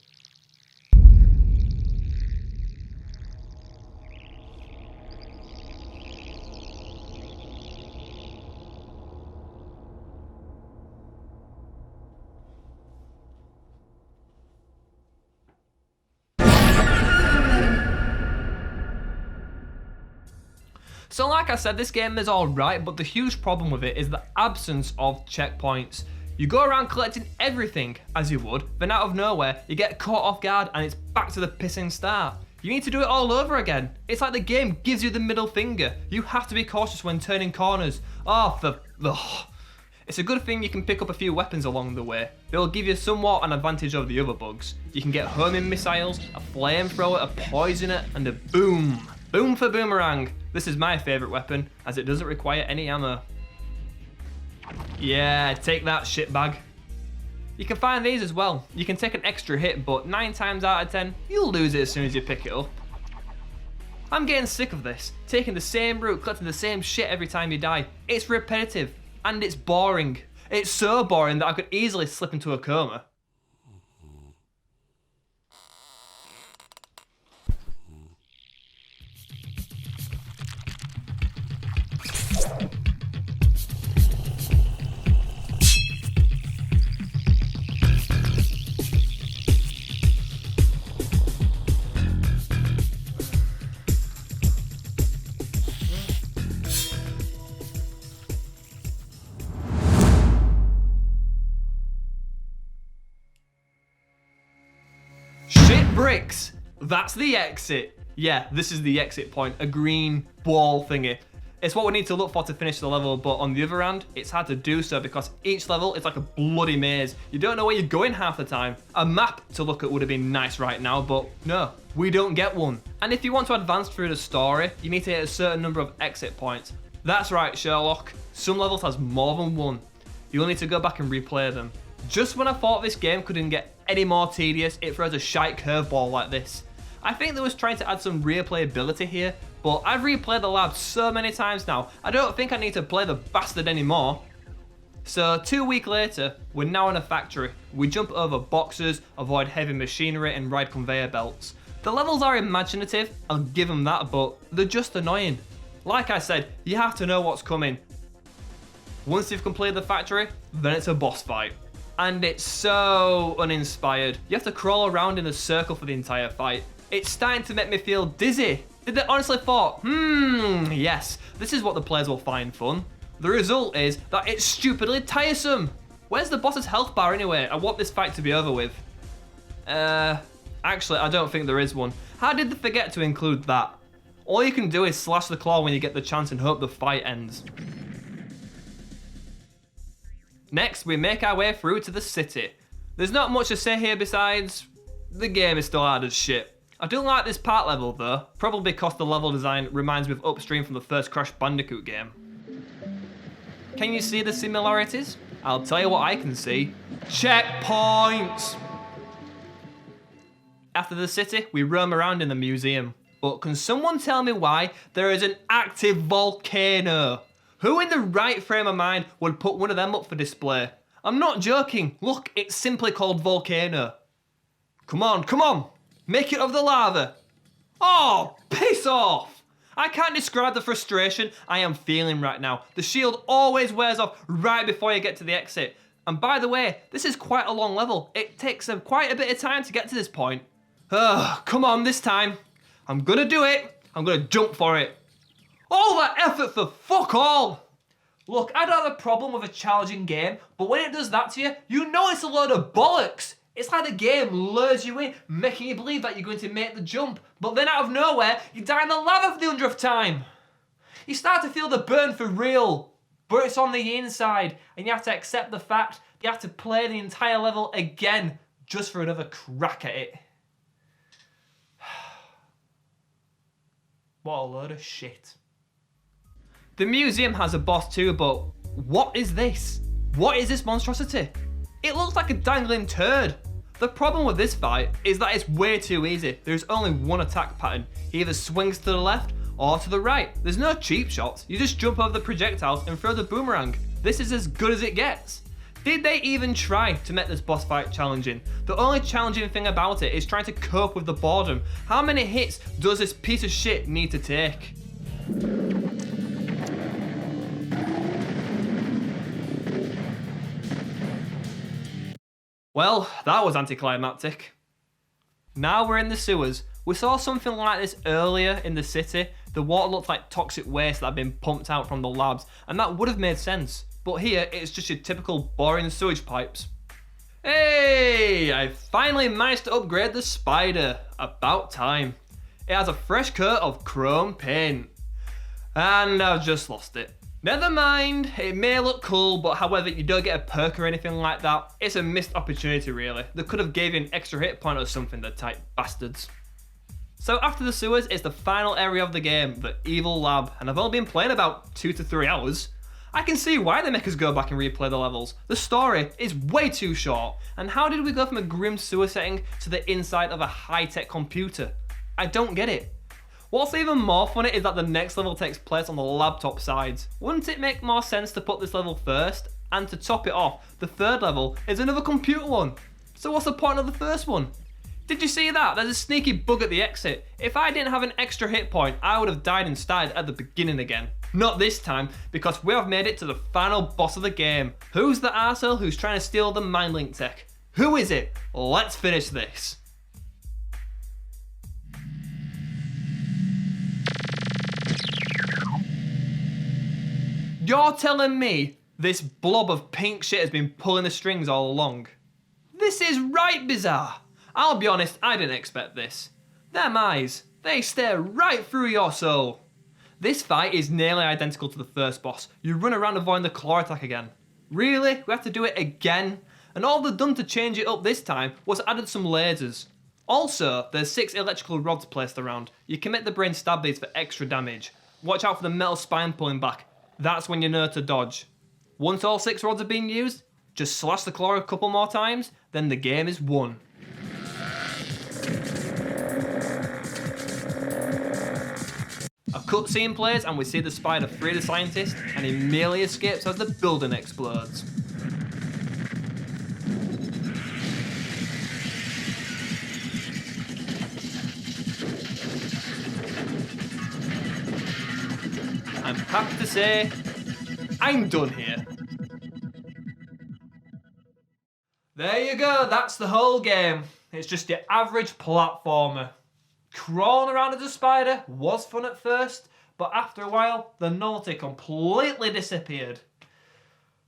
So like I said, this game is alright, but the huge problem with it is the absence of checkpoints. You go around collecting everything, as you would, then out of nowhere, you get caught off guard and it's back to the pissing start. You need to do it all over again. It's like the game gives you the middle finger. You have to be cautious when turning corners. It's a good thing you can pick up a few weapons along the way. They'll give you somewhat an advantage over the other bugs. You can get homing missiles, a flamethrower, a poisoner, and a boom. Boom for boomerang. This is my favourite weapon, as it doesn't require any ammo. Yeah, take that shitbag. You can find these as well. You can take an extra hit, but 9 times out of 10, you'll lose it as soon as you pick it up. I'm getting sick of this. Taking the same route, collecting the same shit every time you die. It's repetitive, and it's boring. It's so boring that I could easily slip into a coma. Shit bricks! That's the exit. Yeah, this is the exit point, a green ball thingy. It's what we need to look for to finish the level, but on the other hand, it's hard to do so because each level is like a bloody maze. You don't know where you're going half the time. A map to look at would have been nice right now, but no, we don't get one. And if you want to advance through the story, you need to hit a certain number of exit points. That's right, Sherlock. Some levels has more than one. You'll need to go back and replay them. Just when I thought this game couldn't get any more tedious, it throws a shite curveball like this. I think they was trying to add some replayability here, but I've replayed the lab so many times now, I don't think I need to play the bastard anymore. So 2 weeks later, we're now in a factory. We jump over boxes, avoid heavy machinery and ride conveyor belts. The levels are imaginative, I'll give them that, but they're just annoying. Like I said, you have to know what's coming. Once you've completed the factory, then it's a boss fight. And it's so uninspired. You have to crawl around in a circle for the entire fight. It's starting to make me feel dizzy. Did they honestly thought, yes, this is what the players will find fun? The result is that it's stupidly tiresome. Where's the boss's health bar anyway? I want this fight to be over with. Actually, I don't think there is one. How did they forget to include that? All you can do is slash the claw when you get the chance and hope the fight ends. Next, we make our way through to the city. There's not much to say here besides, the game is still hard as shit. I do like this part level though, probably because the level design reminds me of Upstream from the first Crash Bandicoot game. Can you see the similarities? I'll tell you what I can see. Checkpoints! After the city, we roam around in the museum. But can someone tell me why there is an active volcano? Who in the right frame of mind would put one of them up for display? I'm not joking, look, it's simply called Volcano. Come on, make it of the lava. Oh, piss off! I can't describe the frustration I am feeling right now. The shield always wears off right before you get to the exit. And by the way, this is quite a long level. It takes quite a bit of time to get to this point. Come on this time. I'm gonna do it. I'm gonna jump for it. All that effort for fuck all! Look, I don't have a problem with a challenging game, but when it does that to you, you know it's a load of bollocks. It's like the game lures you in, making you believe that you're going to make the jump, but then out of nowhere, you die in the lava for the 100th time. You start to feel the burn for real, but it's on the inside, and you have to accept the fact you have to play the entire level again just for another crack at it. What a load of shit. The museum has a boss too, but what is this? What is this monstrosity? It looks like a dangling turd. The problem with this fight is that it's way too easy. There's only one attack pattern. He either swings to the left or to the right. There's no cheap shots. You just jump over the projectiles and throw the boomerang. This is as good as it gets. Did they even try to make this boss fight challenging? The only challenging thing about it is trying to cope with the boredom. How many hits does this piece of shit need to take? Well, that was anticlimactic. Now we're in the sewers. We saw something like this earlier in the city. The water looked like toxic waste that had been pumped out from the labs, and that would have made sense. But here, it's just your typical boring sewage pipes. Hey, I finally managed to upgrade the spider. About time. It has a fresh coat of chrome paint. And I've just lost it. Never mind, it may look cool, but however, you don't get a perk or anything like that. It's a missed opportunity really. They could have gave you an extra hit point or something, the tight bastards. So after the sewers, it's the final area of the game, the evil lab, and I've only been playing about 2 to 3 hours. I can see why they make us go back and replay the levels. The story is way too short, and how did we go from a grim sewer setting to the inside of a high-tech computer? I don't get it. What's even more funny is that the next level takes place on the laptop sides. Wouldn't it make more sense to put this level first? And to top it off, the third level is another computer one. So what's the point of the first one? Did you see that? There's a sneaky bug at the exit. If I didn't have an extra hit point, I would have died and started at the beginning again. Not this time, because we have made it to the final boss of the game. Who's the arsehole who's trying to steal the mindlink tech? Who is it? Let's finish this. You're telling me this blob of pink shit has been pulling the strings all along? This is right bizarre. I'll be honest, I didn't expect this. Them eyes, They stare right through your soul. This fight is nearly identical to the first boss. You run around avoiding the claw attack again. Really? We have to do it again? And all they've done to change it up this time was added some lasers. Also, there's 6 electrical rods placed around. You can make the brain stab these for extra damage. Watch out for the metal spine pulling back. That's when you know to dodge. Once all 6 rods have been used, just slash the claw a couple more times, then the game is won. A cutscene plays and we see the spider free the scientist and he merely escapes as the building explodes. I'm happy to say, I'm done here. There you go, that's the whole game. It's just your average platformer. Crawling around as a spider was fun at first, but after a while, the novelty completely disappeared.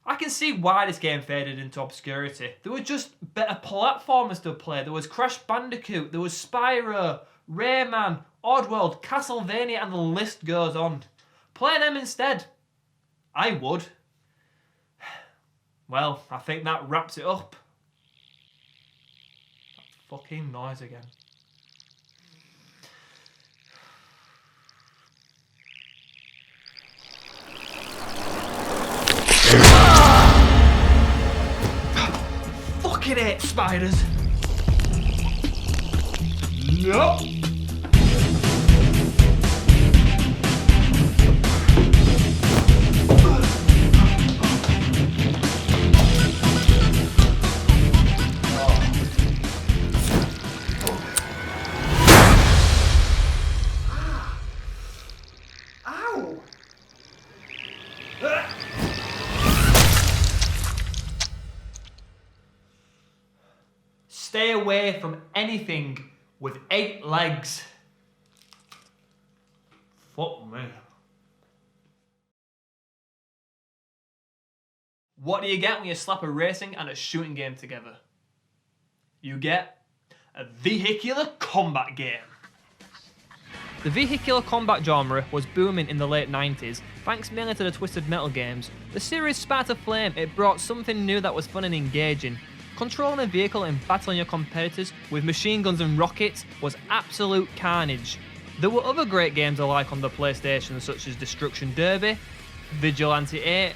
I can see why this game faded into obscurity. There were just better platformers to play. There was Crash Bandicoot, there was Spyro, Rayman, Oddworld, Castlevania, and the list goes on. Play them instead. I would. Well, I think that wraps it up. That fucking noise again. Fucking hate spiders. No. Stay away from anything with 8 legs. Fuck me. What do you get when you slap a racing and a shooting game together? You get a vehicular combat game. The vehicular combat genre was booming in the late 90s, thanks mainly to the Twisted Metal games. The series sparked a flame, it brought something new that was fun and engaging. Controlling a vehicle and battling your competitors with machine guns and rockets was absolute carnage. There were other great games alike on the PlayStation such as Destruction Derby, Vigilante 8,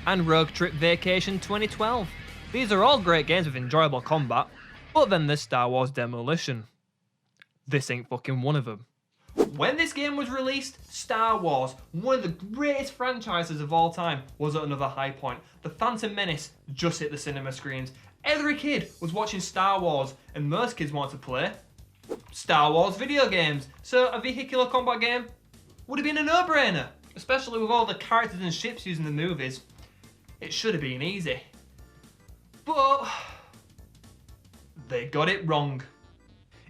and Rogue Trip Vacation 2012. These are all great games with enjoyable combat, but then there's Star Wars Demolition. This ain't fucking one of them. When this game was released, Star Wars, one of the greatest franchises of all time, was at another high point. The Phantom Menace just hit the cinema screens. Every kid was watching Star Wars, and most kids wanted to play Star Wars video games. So a vehicular combat game would have been a no-brainer, especially with all the characters and ships used in the movies. It should have been easy. But they got it wrong.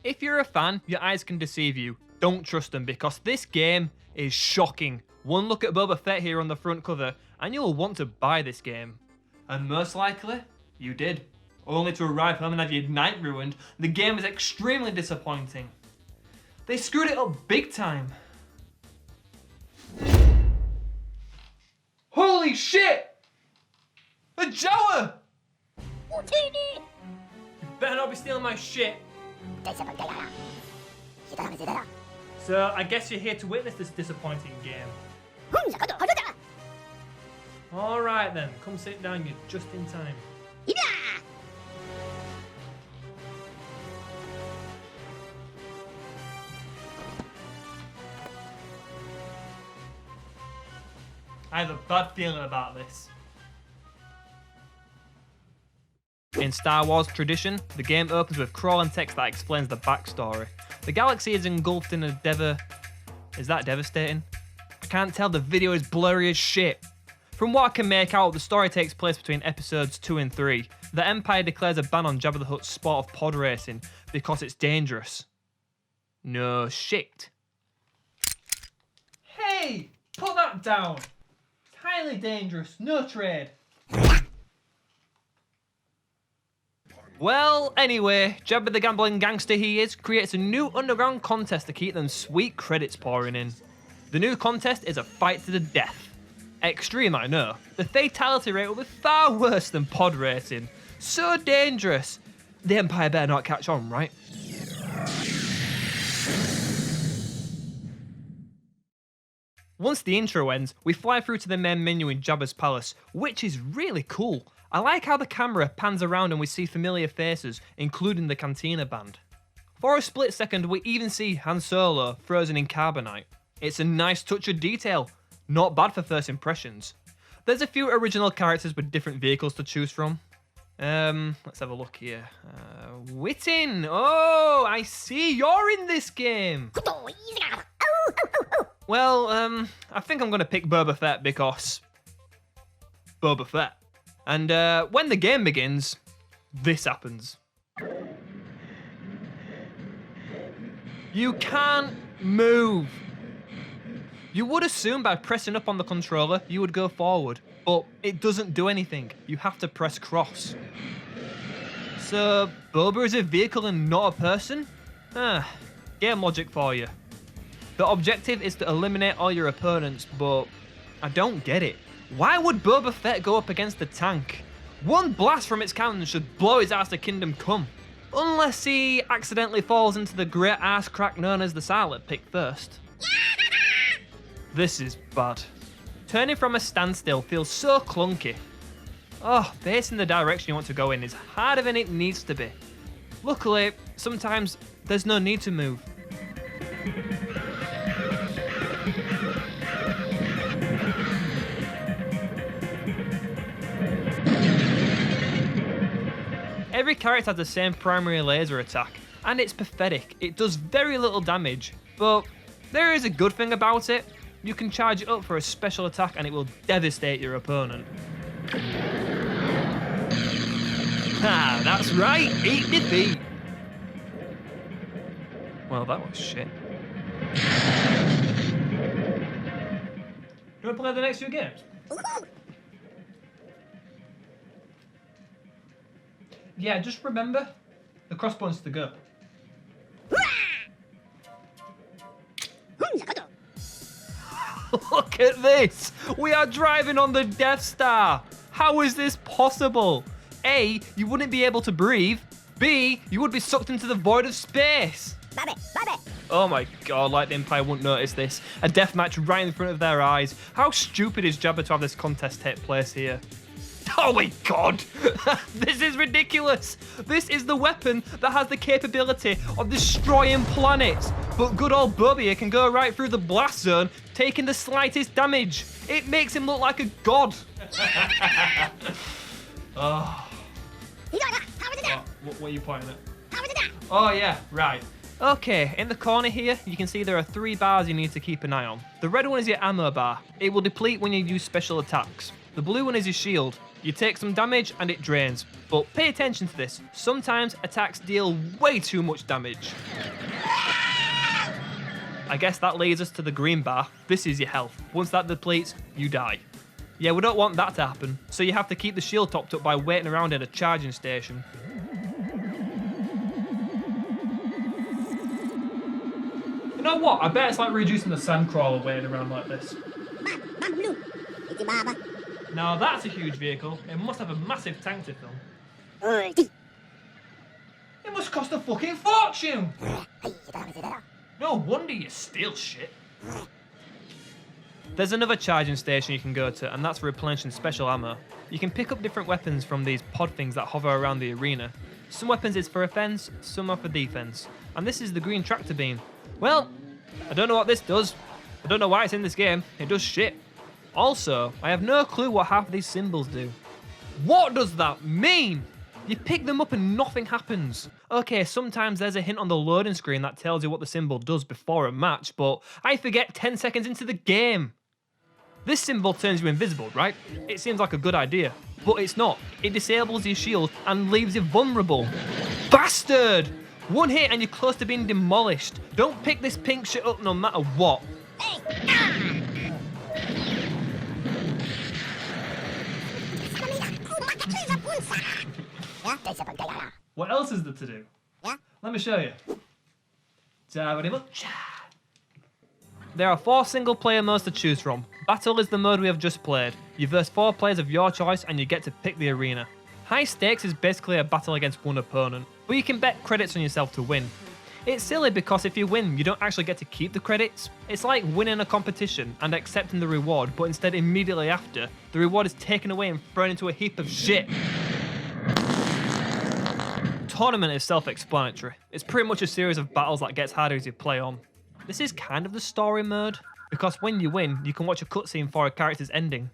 If you're a fan, your eyes can deceive you. Don't trust them because this game is shocking. One look at Boba Fett here on the front cover and you'll want to buy this game. And most likely, you did. Only to arrive home and have your night ruined. The game is extremely disappointing. They screwed it up big time. Holy shit! A Jawa! You better not be stealing my shit. So, I guess you're here to witness this disappointing game. Alright then, come sit down, you're just in time. I have a bad feeling about this. In Star Wars tradition, the game opens with crawling text that explains the backstory. The galaxy is engulfed in a Is that devastating? I can't tell, the video is blurry as shit. From what I can make out, the story takes place between episodes 2 and 3. The Empire declares a ban on Jabba the Hutt's sport of pod racing because it's dangerous. No shit. Hey! Put that down! It's highly dangerous, no trade. Well, anyway, Jabba the gambling gangster he is creates a new underground contest to keep them sweet credits pouring in. The new contest is a fight to the death. Extreme, I know. The fatality rate will be far worse than pod racing. So dangerous. The Empire better not catch on, right? Once the intro ends, we fly through to the main menu in Jabba's palace, which is really cool. I like how the camera pans around and we see familiar faces, including the Cantina band. For a split second, we even see Han Solo frozen in carbonite. It's a nice touch of detail. Not bad for first impressions. There's a few original characters with different vehicles to choose from. Let's have a look here. Wittin! Oh, I see you're in this game! Well, I think I'm gonna pick Boba Fett because... Boba Fett. And when the game begins, this happens. You can't move. You would assume by pressing up on the controller, you would go forward, but it doesn't do anything. You have to press cross. So, Boba is a vehicle and not a person? Game logic for you. The objective is to eliminate all your opponents, but I don't get it. Why would Boba Fett go up against the tank? One blast from its cannon should blow his ass to Kingdom Come. Unless he accidentally falls into the great ass crack known as the Silent Pick first. This is bad. Turning from a standstill feels so clunky. Oh, facing the direction you want to go in is harder than it needs to be. Luckily, sometimes there's no need to move. Every character has the same primary laser attack, and it's pathetic. It does very little damage, but there is a good thing about it. You can charge it up for a special attack and it will devastate your opponent. Ah, that's right, eat defeat. Well, that was shit. Do you want to play the next few games? Yeah, just remember, the crossbone's to go. Look at this! We are driving on the Death Star! How is this possible? A, you wouldn't be able to breathe. B, you would be sucked into the void of space. Oh my god, like the Empire wouldn't notice this. A deathmatch right in front of their eyes. How stupid is Jabba to have this contest take place here? Oh my god! This is ridiculous! This is the weapon that has the capability of destroying planets. But good old Boba here can go right through the blast zone, taking the slightest damage. It makes him look like a god. Oh. What are you pointing at? Oh yeah, right. Okay, in the corner here, you can see there are 3 bars you need to keep an eye on. The red one is your ammo bar. It will deplete when you use special attacks. The blue one is your shield. You take some damage and it drains. But pay attention to this. Sometimes attacks deal way too much damage. I guess that leads us to the green bar. This is your health. Once that depletes, you die. Yeah, we don't want that to happen. So you have to keep the shield topped up by waiting around at a charging station. You know what? I bet it's like reducing the sandcrawler waiting around like this. Now that's a huge vehicle. It must have a massive tank to fill. It must cost a fucking fortune! No wonder you steal shit. There's another charging station you can go to, and that's for replenishing special ammo. You can pick up different weapons from these pod things that hover around the arena. Some weapons is for offense, some are for defense. And this is the green tractor beam. Well, I don't know what this does. I don't know why it's in this game. It does shit. Also, I have no clue what half of these symbols do. What does that mean? You pick them up and nothing happens. Okay, sometimes there's a hint on the loading screen that tells you what the symbol does before a match, but I forget 10 seconds into the game. This symbol turns you invisible, right? It seems like a good idea, but it's not. It disables your shield and leaves you vulnerable. Bastard! One hit and you're close to being demolished. Don't pick this pink shit up no matter what. What else is there to do? Let me show you. Very much. There are 4 single-player modes to choose from. Battle is the mode we have just played. You verse 4 players of your choice and you get to pick the arena. High stakes is basically a battle against one opponent, but you can bet credits on yourself to win. It's silly because if you win, you don't actually get to keep the credits. It's like winning a competition and accepting the reward, but instead immediately after, the reward is taken away and thrown into a heap of shit. Tournament is self-explanatory. It's pretty much a series of battles that gets harder as you play on. This is kind of the story mode, because when you win, you can watch a cutscene for a character's ending.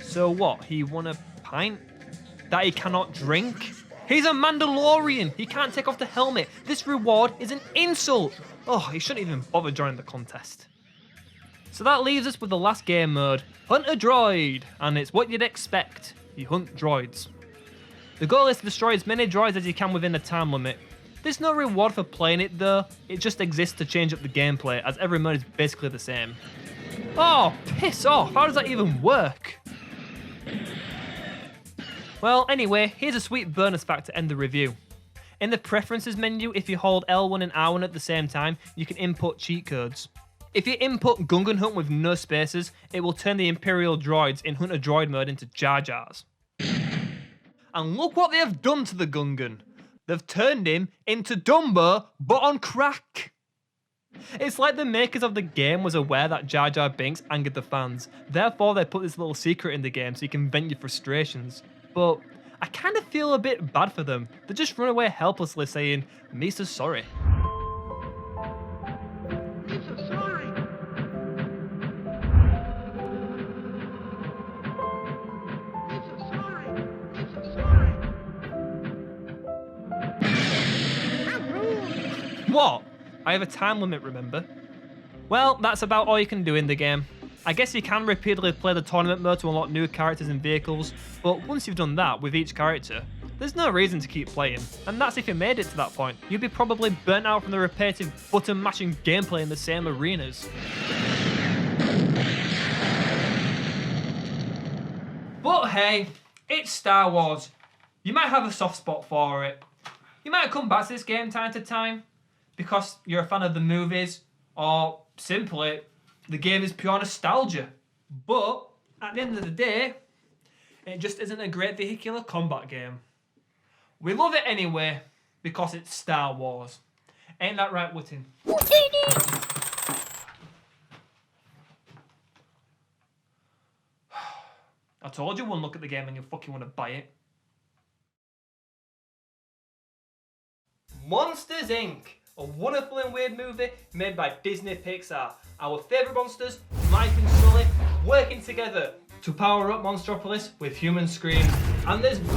So what, he won a pint? That he cannot drink? He's a Mandalorian! He can't take off the helmet! This reward is an insult! Oh, he shouldn't even bother joining the contest. So that leaves us with the last game mode, Hunt a Droid, and it's what you'd expect. You hunt droids. The goal is to destroy as many droids as you can within a time limit. There's no reward for playing it though, it just exists to change up the gameplay as every mode is basically the same. Oh, piss off, how does that even work? Well, anyway, here's a sweet bonus fact to end the review. In the preferences menu, if you hold L1 and R1 at the same time, you can input cheat codes. If you input Gungan Hunt with no spaces, it will turn the Imperial droids in Hunt a Droid mode into Jar Jars. And look what they have done to the Gungan. They've turned him into Dumbo, but on crack. It's like the makers of the game was aware that Jar Jar Binks angered the fans. Therefore, they put this little secret in the game so you can vent your frustrations. But I kind of feel a bit bad for them. They just run away helplessly saying, Misa's sorry. Misa's sorry. Misa's sorry. Misa's sorry. What? I have a time limit, remember? Well, that's about all you can do in the game. I guess you can repeatedly play the tournament mode to unlock new characters and vehicles, but once you've done that with each character, there's no reason to keep playing, and that's if you made it to that point. You'd be probably burnt out from the repetitive button mashing gameplay in the same arenas. But hey, it's Star Wars. You might have a soft spot for it. You might come back to this game time to time because you're a fan of the movies, or simply the game is pure nostalgia. But at the end of the day, it just isn't a great vehicular combat game. We love it anyway because it's Star Wars. Ain't that right, Wittin? I told you one look at the game and you fucking want to buy it. Monsters Inc. A wonderful and weird movie made by Disney Pixar. Our favourite monsters, Mike and Sully, working together to power up Monstropolis with human screams. And there's Boo,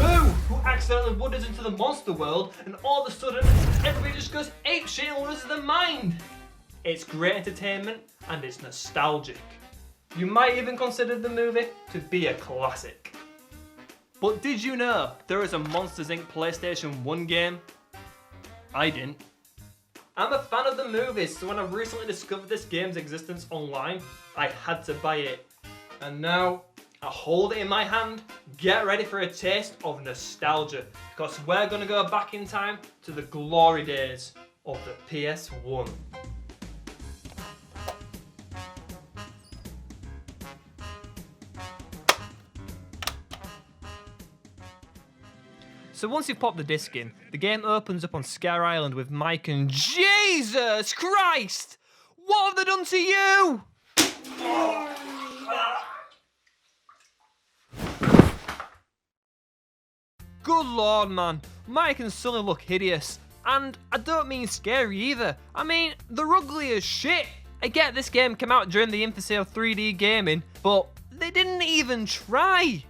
who accidentally wanders into the monster world, and all of a sudden, everybody just goes apeshit and loses their mind. It's great entertainment, and it's nostalgic. You might even consider the movie to be a classic. But did you know there is a Monsters Inc. PlayStation 1 game? I didn't. I'm a fan of the movies, so when I recently discovered this game's existence online, I had to buy it. And now, I hold it in my hand, get ready for a taste of nostalgia, because we're going to go back in time to the glory days of the PS1. So once you've popped the disc in, the game opens up on Scare Island with Mike and Jesus Christ! What have they done to you? Good lord, man. Mike and Sully look hideous. And I don't mean scary either. I mean, they're ugly as shit. I get this game came out during the infancy of 3D gaming, but they didn't even try.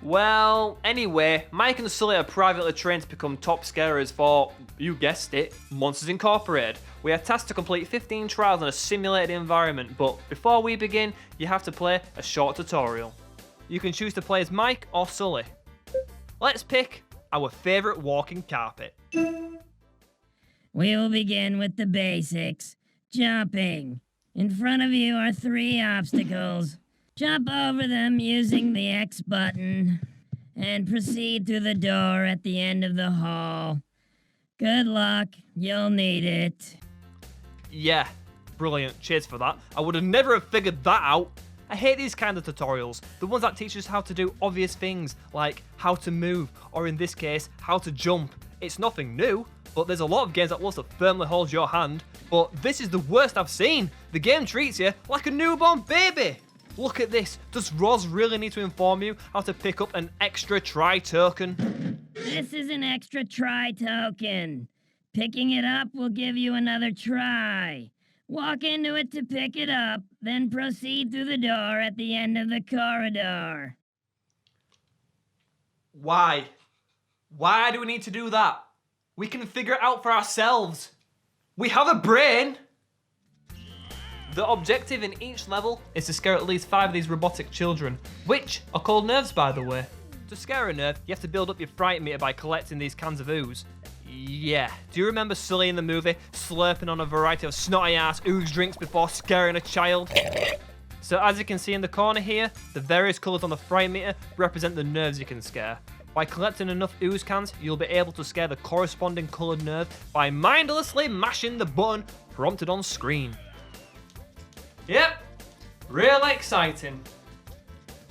Well, anyway, Mike and Sully are privately trained to become top scarers for, you guessed it, Monsters Incorporated. We are tasked to complete 15 trials in a simulated environment, but before we begin, you have to play a short tutorial. You can choose to play as Mike or Sully. Let's pick our favourite walking carpet. We will begin with the basics. Jumping. In front of you are 3 obstacles. Jump over them using the X button and proceed through the door at the end of the hall. Good luck, you'll need it. Yeah, brilliant. Cheers for that. I would have never have figured that out. I hate these kind of tutorials, the ones that teach us how to do obvious things, like how to move, or in this case, how to jump. It's nothing new, but there's a lot of games that love to firmly hold your hand, but this is the worst I've seen. The game treats you like a newborn baby. Look at this. Does Roz really need to inform you how to pick up an extra try token? This is an extra try token. Picking it up will give you another try. Walk into it to pick it up, then proceed through the door at the end of the corridor. Why? Why do we need to do that? We can figure it out for ourselves. We have a brain. The objective in each level is to scare at least 5 of these robotic children, which are called nerves, by the way. To scare a nerve, you have to build up your fright meter by collecting these cans of ooze. Yeah, do you remember Sully in the movie slurping on a variety of snotty-ass ooze drinks before scaring a child? So as you can see in the corner here, the various colours on the fright meter represent the nerves you can scare. By collecting enough ooze cans, you'll be able to scare the corresponding coloured nerve by mindlessly mashing the button prompted on screen. Yep, real exciting.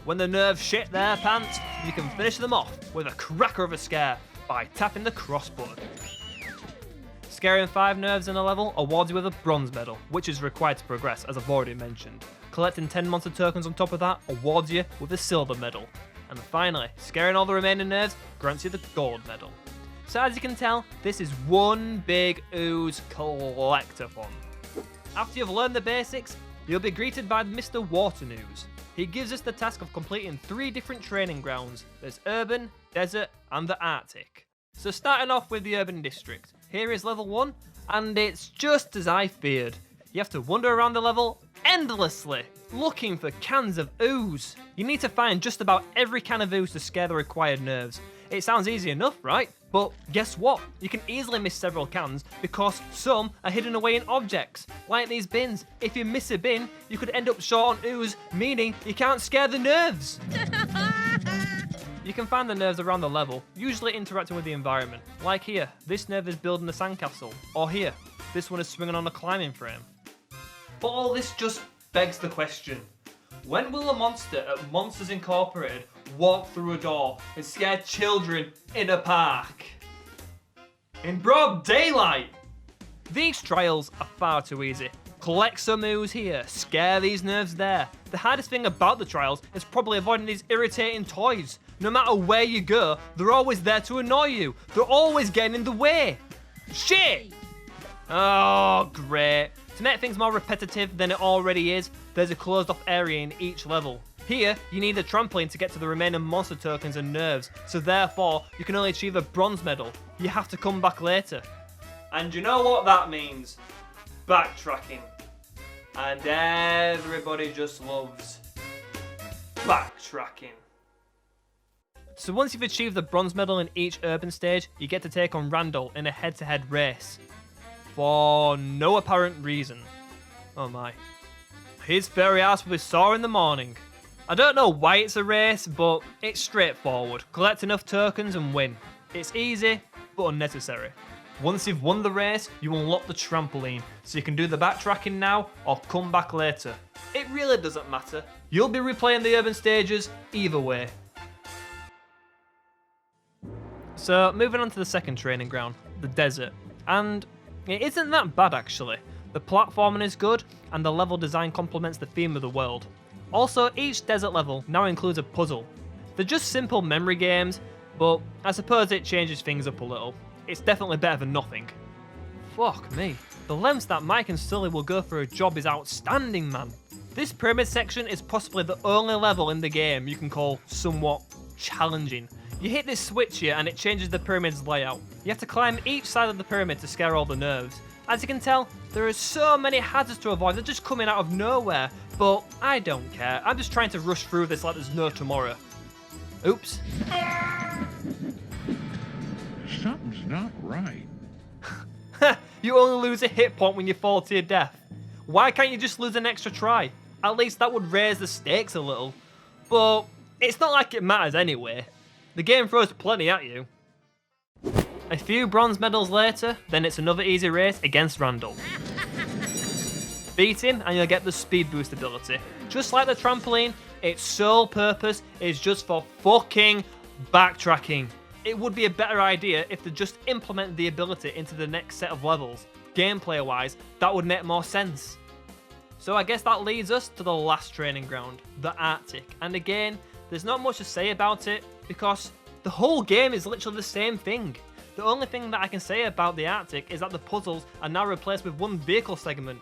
When the nerves shit their pants, you can finish them off with a cracker of a scare by tapping the cross button. Scaring 5 nerves in a level awards you with a bronze medal, which is required to progress, as I've already mentioned. Collecting 10 monster tokens on top of that awards you with a silver medal. And finally, scaring all the remaining nerves grants you the gold medal. So as you can tell, this is one big ooze collectathon. After you've learned the basics, you'll be greeted by Mr. Waternews. He gives us the task of completing 3 different training grounds. There's urban, desert, and the Arctic. So starting off with the urban district, here is level 1, and it's just as I feared. You have to wander around the level endlessly, looking for cans of ooze. You need to find just about every can of ooze to scare the required nerves. It sounds easy enough, right? But guess what? You can easily miss several cans because some are hidden away in objects, like these bins. If you miss a bin, you could end up short on ooze, meaning you can't scare the nerves. You can find the nerves around the level, usually interacting with the environment. Like here, this nerve is building a sandcastle, or here, this one is swinging on a climbing frame. But all this just begs the question, when will a monster at Monsters Incorporated walk through a door and scare children in a park? In broad daylight! These trials are far too easy. Collect some ooze here, scare these nerves there. The hardest thing about the trials is probably avoiding these irritating toys. No matter where you go, they're always there to annoy you. They're always getting in the way. Shit! Oh, great. To make things more repetitive than it already is, there's a closed off area in each level. Here, you need a trampoline to get to the remaining monster tokens and nerves, so therefore, you can only achieve a bronze medal. You have to come back later. And you know what that means? Backtracking. And everybody just loves backtracking. So once you've achieved the bronze medal in each urban stage, you get to take on Randall in a head-to-head race. For no apparent reason. Oh my. His fairy ass will be sore in the morning. I don't know why it's a race, but it's straightforward. Collect enough tokens and win. It's easy, but unnecessary. Once you've won the race, you unlock the trampoline, so you can do the backtracking now or come back later. It really doesn't matter. You'll be replaying the urban stages either way. So moving on to the second training ground, the desert. And it isn't that bad actually. The platforming is good, and the level design complements the theme of the world. Also, each desert level now includes a puzzle. They're just simple memory games, but I suppose it changes things up a little. It's definitely better than nothing. Fuck me. The lengths that Mike and Sully will go for a job is outstanding, man. This pyramid section is possibly the only level in the game you can call somewhat challenging. You hit this switch here and it changes the pyramid's layout. You have to climb each side of the pyramid to scare all the nerves. As you can tell, there are so many hazards to avoid, they're just coming out of nowhere. But I don't care, I'm just trying to rush through this like there's no tomorrow. Oops. Something's not right. You only lose a hit point when you fall to your death. Why can't you just lose an extra try? At least that would raise the stakes a little. But it's not like it matters anyway. The game throws plenty at you. A few bronze medals later, then it's another easy race against Randall. Beat him and you'll get the speed boost ability. Just like the trampoline, its sole purpose is just for fucking backtracking. It would be a better idea if they just implement the ability into the next set of levels. Gameplay wise, that would make more sense. So I guess that leads us to the last training ground, the Arctic. And again, there's not much to say about it because the whole game is literally the same thing. The only thing that I can say about the Arctic is that the puzzles are now replaced with one vehicle segment.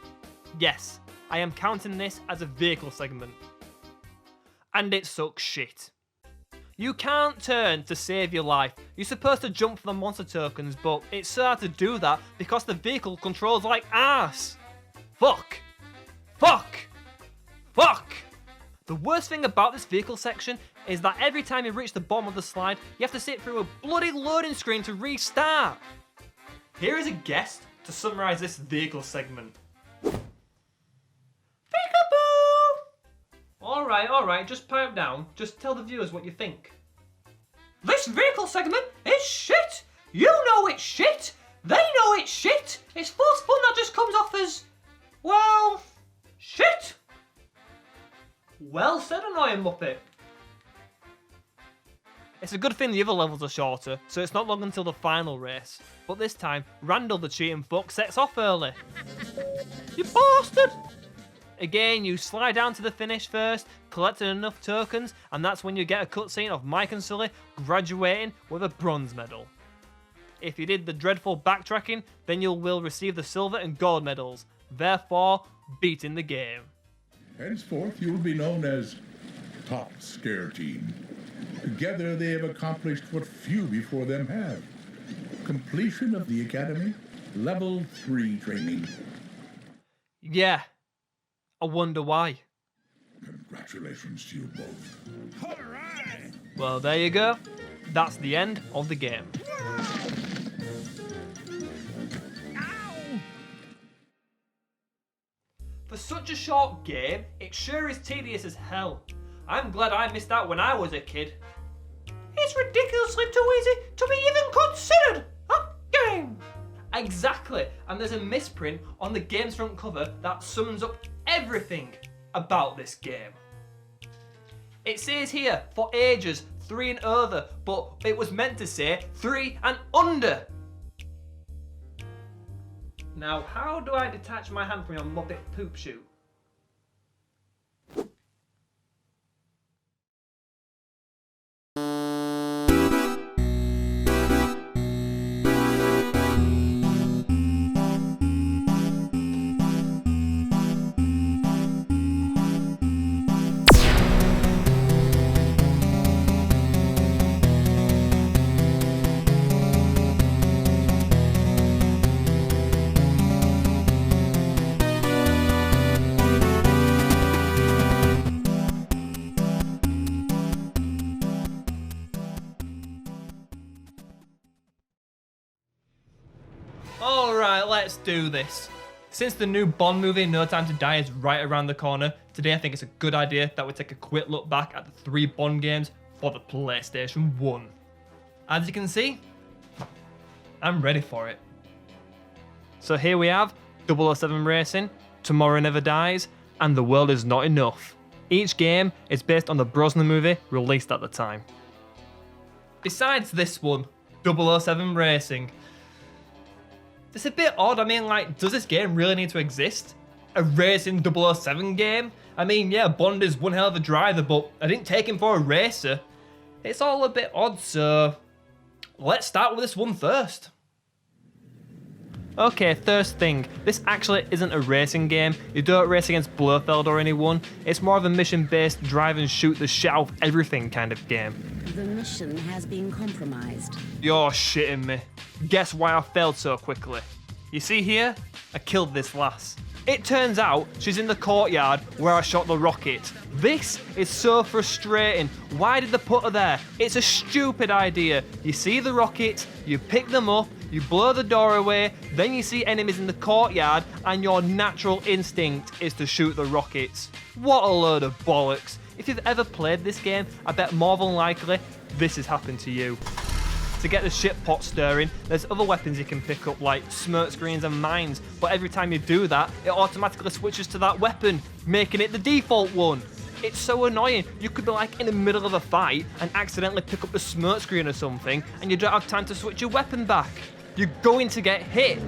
Yes, I am counting this as a vehicle segment. And it sucks shit. You can't turn to save your life. You're supposed to jump for the monster tokens, but it's so hard to do that because the vehicle controls like arse. Fuck. Fuck! Fuck! The worst thing about this vehicle section is that every time you reach the bottom of the slide, you have to sit through a bloody loading screen to restart. Here is a guest to summarise this vehicle segment. Peekaboo! Alright, just pipe down. Just tell the viewers what you think. This vehicle segment is shit! You know it's shit! They know it's shit! It's false fun that just comes off as, well, shit! Well said, annoying Muppet. It's a good thing the other levels are shorter, so it's not long until the final race. But this time, Randall the cheating fuck sets off early. You bastard! Again, you slide down to the finish first, collecting enough tokens, and that's when you get a cutscene of Mike and Sully graduating with a bronze medal. If you did the dreadful backtracking, then you will receive the silver and gold medals, therefore beating the game. Henceforth, you will be known as Top Scare Team. Together, they have accomplished what few before them have. Completion of the Academy, Level 3 training. Yeah. I wonder why. Congratulations to you both. All right. Well, there you go. That's the end of the game. For such a short game, it sure is tedious as hell. I'm glad I missed out when I was a kid. It's ridiculously too easy to be even considered a game. Exactly, and there's a misprint on the game's front cover that sums up everything about this game. It says here, for ages 3 and over, but it was meant to say 3 and under. Now, how do I detach my hand from your Muppet poop chute? Alright, let's do this. Since the new Bond movie, No Time to Die, is right around the corner, today I think it's a good idea that we take a quick look back at the 3 Bond games for the PlayStation 1. As you can see, I'm ready for it. So here we have 007 Racing, Tomorrow Never Dies, and The World Is Not Enough. Each game is based on the Brosnan movie released at the time. Besides this one, 007 Racing, it's a bit odd. I mean, like, does this game really need to exist? A racing 007 game? I mean, yeah, Bond is one hell of a driver, but I didn't take him for a racer. It's all a bit odd, so let's start with this one first. Okay, first thing, this actually isn't a racing game. You don't race against Blofeld or anyone. It's more of a mission-based drive and shoot the shit out of everything kind of game. The mission has been compromised. You're shitting me. Guess why I failed so quickly? You see here? I killed this lass. It turns out she's in the courtyard where I shot the rocket. This is so frustrating. Why did they put her there? It's a stupid idea. You see the rockets, you pick them up, You blow the door away, then you see enemies in the courtyard, and your natural instinct is to shoot the rockets. What a load of bollocks. If you've ever played this game, I bet more than likely this has happened to you. To get the shit pot stirring, there's other weapons you can pick up like smoke screens and mines, but every time you do that, it automatically switches to that weapon, making it the default one. It's so annoying. You could be like in the middle of a fight and accidentally pick up the smoke screen or something, and you don't have time to switch your weapon back. You're going to get hit.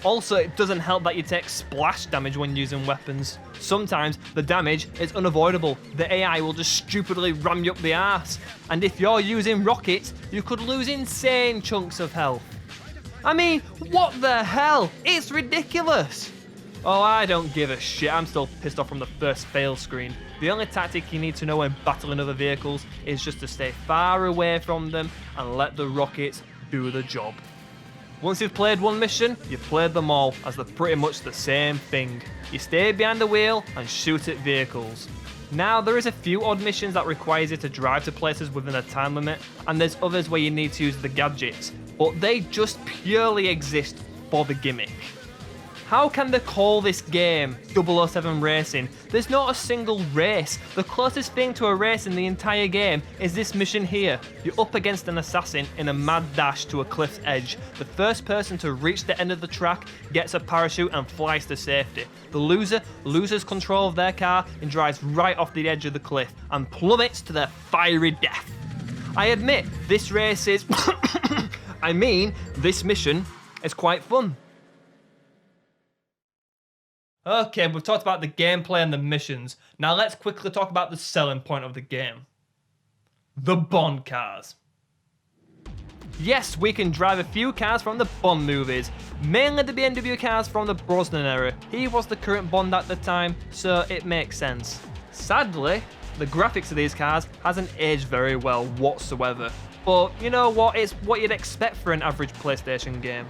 Also, it doesn't help that you take splash damage when using weapons. Sometimes the damage is unavoidable. The AI will just stupidly ram you up the arse. And if you're using rockets, you could lose insane chunks of health. I mean, what the hell? It's ridiculous. Oh, I don't give a shit. I'm still pissed off from the first fail screen. The only tactic you need to know when battling other vehicles is just to stay far away from them and let the rockets do the job. Once you've played one mission, you've played them all, as they're pretty much the same thing. You stay behind the wheel and shoot at vehicles. Now, there is a few odd missions that requires you to drive to places within a time limit, and there's others where you need to use the gadgets, but they just purely exist for the gimmick. How can they call this game 007 Racing? There's not a single race. The closest thing to a race in the entire game is this mission here. You're up against an assassin in a mad dash to a cliff's edge. The first person to reach the end of the track gets a parachute and flies to safety. The loser loses control of their car and drives right off the edge of the cliff and plummets to their fiery death. I admit, this race is... this mission is quite fun. Okay, we've talked about the gameplay and the missions. Now let's quickly talk about the selling point of the game. The Bond cars. Yes, we can drive a few cars from the Bond movies, mainly the BMW cars from the Brosnan era. He was the current Bond at the time, so it makes sense. Sadly, the graphics of these cars hasn't aged very well whatsoever. But you know what, it's what you'd expect for an average PlayStation game.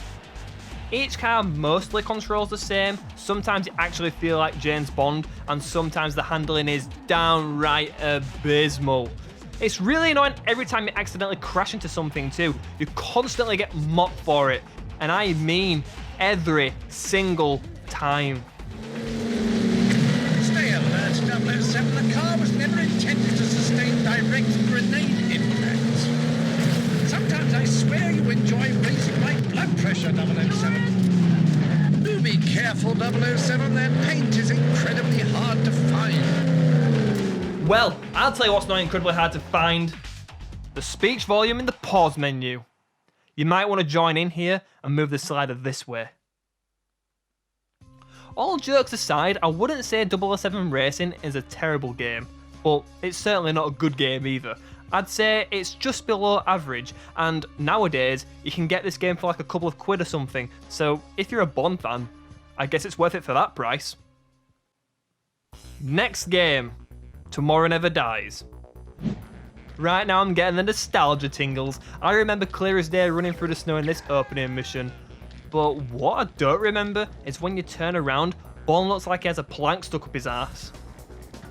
Each car mostly controls the same. Sometimes you actually feel like James Bond, and sometimes the handling is downright abysmal. It's really annoying every time you accidentally crash into something too. You constantly get mocked for it, and I mean every single time. Stay alert, 007. The car was never intended to sustain direct grenade impacts. Sometimes I swear you enjoy raising my blood pressure, 007. Do be careful, 007. Their paint is incredibly hard to find. Well, I'll tell you what's not incredibly hard to find. The speech volume in the pause menu. You might want to join in here and move the slider this way. All jokes aside, I wouldn't say 007 Racing is a terrible game, but it's certainly not a good game either. I'd say it's just below average, and nowadays you can get this game for like a couple of quid or something, so if you're a Bond fan, I guess it's worth it for that price. Next game, Tomorrow Never Dies. Right now I'm getting the nostalgia tingles. I remember clear as day running through the snow in this opening mission, but what I don't remember is when you turn around, Bond looks like he has a plank stuck up his ass.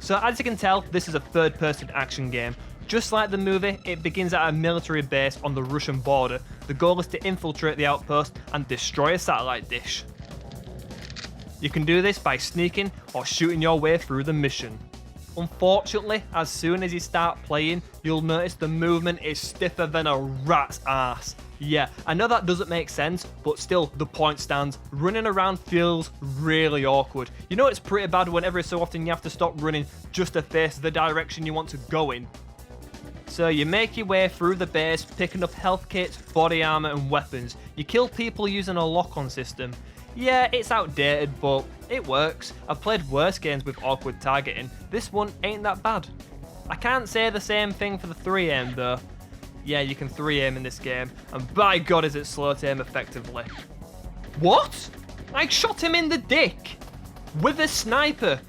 So as you can tell, this is a third-person action game. Just like the movie, it begins at a military base on the Russian border. The goal is to infiltrate the outpost and destroy a satellite dish. You can do this by sneaking or shooting your way through the mission. Unfortunately, as soon as you start playing, you'll notice the movement is stiffer than a rat's ass. Yeah, I know that doesn't make sense, but still, the point stands. Running around feels really awkward. You know it's pretty bad when every so often you have to stop running just to face the direction you want to go in. So you make your way through the base, picking up health kits, body armor and weapons. You kill people using a lock-on system. Yeah, it's outdated, but it works. I've played worse games with awkward targeting. This one ain't that bad. I can't say the same thing for the 3-aim though. Yeah, you can 3-aim in this game, and by God is it slow to aim effectively. What? I shot him in the dick! With a sniper!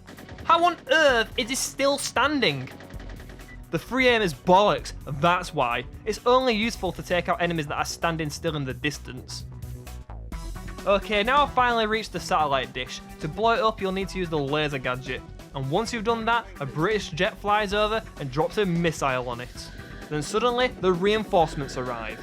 How on earth is he still standing? The 3-aim is bollocks, that's why. It's only useful to take out enemies that are standing still in the distance. Okay, now I've finally reached the satellite dish. To blow it up, you'll need to use the laser gadget. And once you've done that, a British jet flies over and drops a missile on it. Then suddenly, the reinforcements arrive.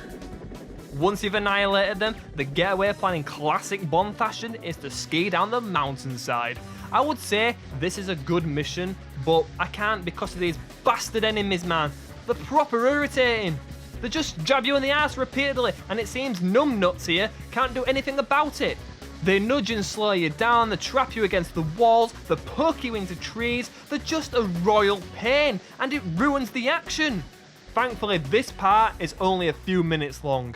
Once you've annihilated them, the getaway plan in classic Bond fashion is to ski down the mountainside. I would say this is a good mission, but I can't because of these bastard enemies, man. They're proper irritating. They just jab you in the ass repeatedly, and it seems numbnuts here can't do anything about it. They nudge and slow you down, they trap you against the walls, they poke you into trees, they're just a royal pain, and it ruins the action. Thankfully, this part is only a few minutes long.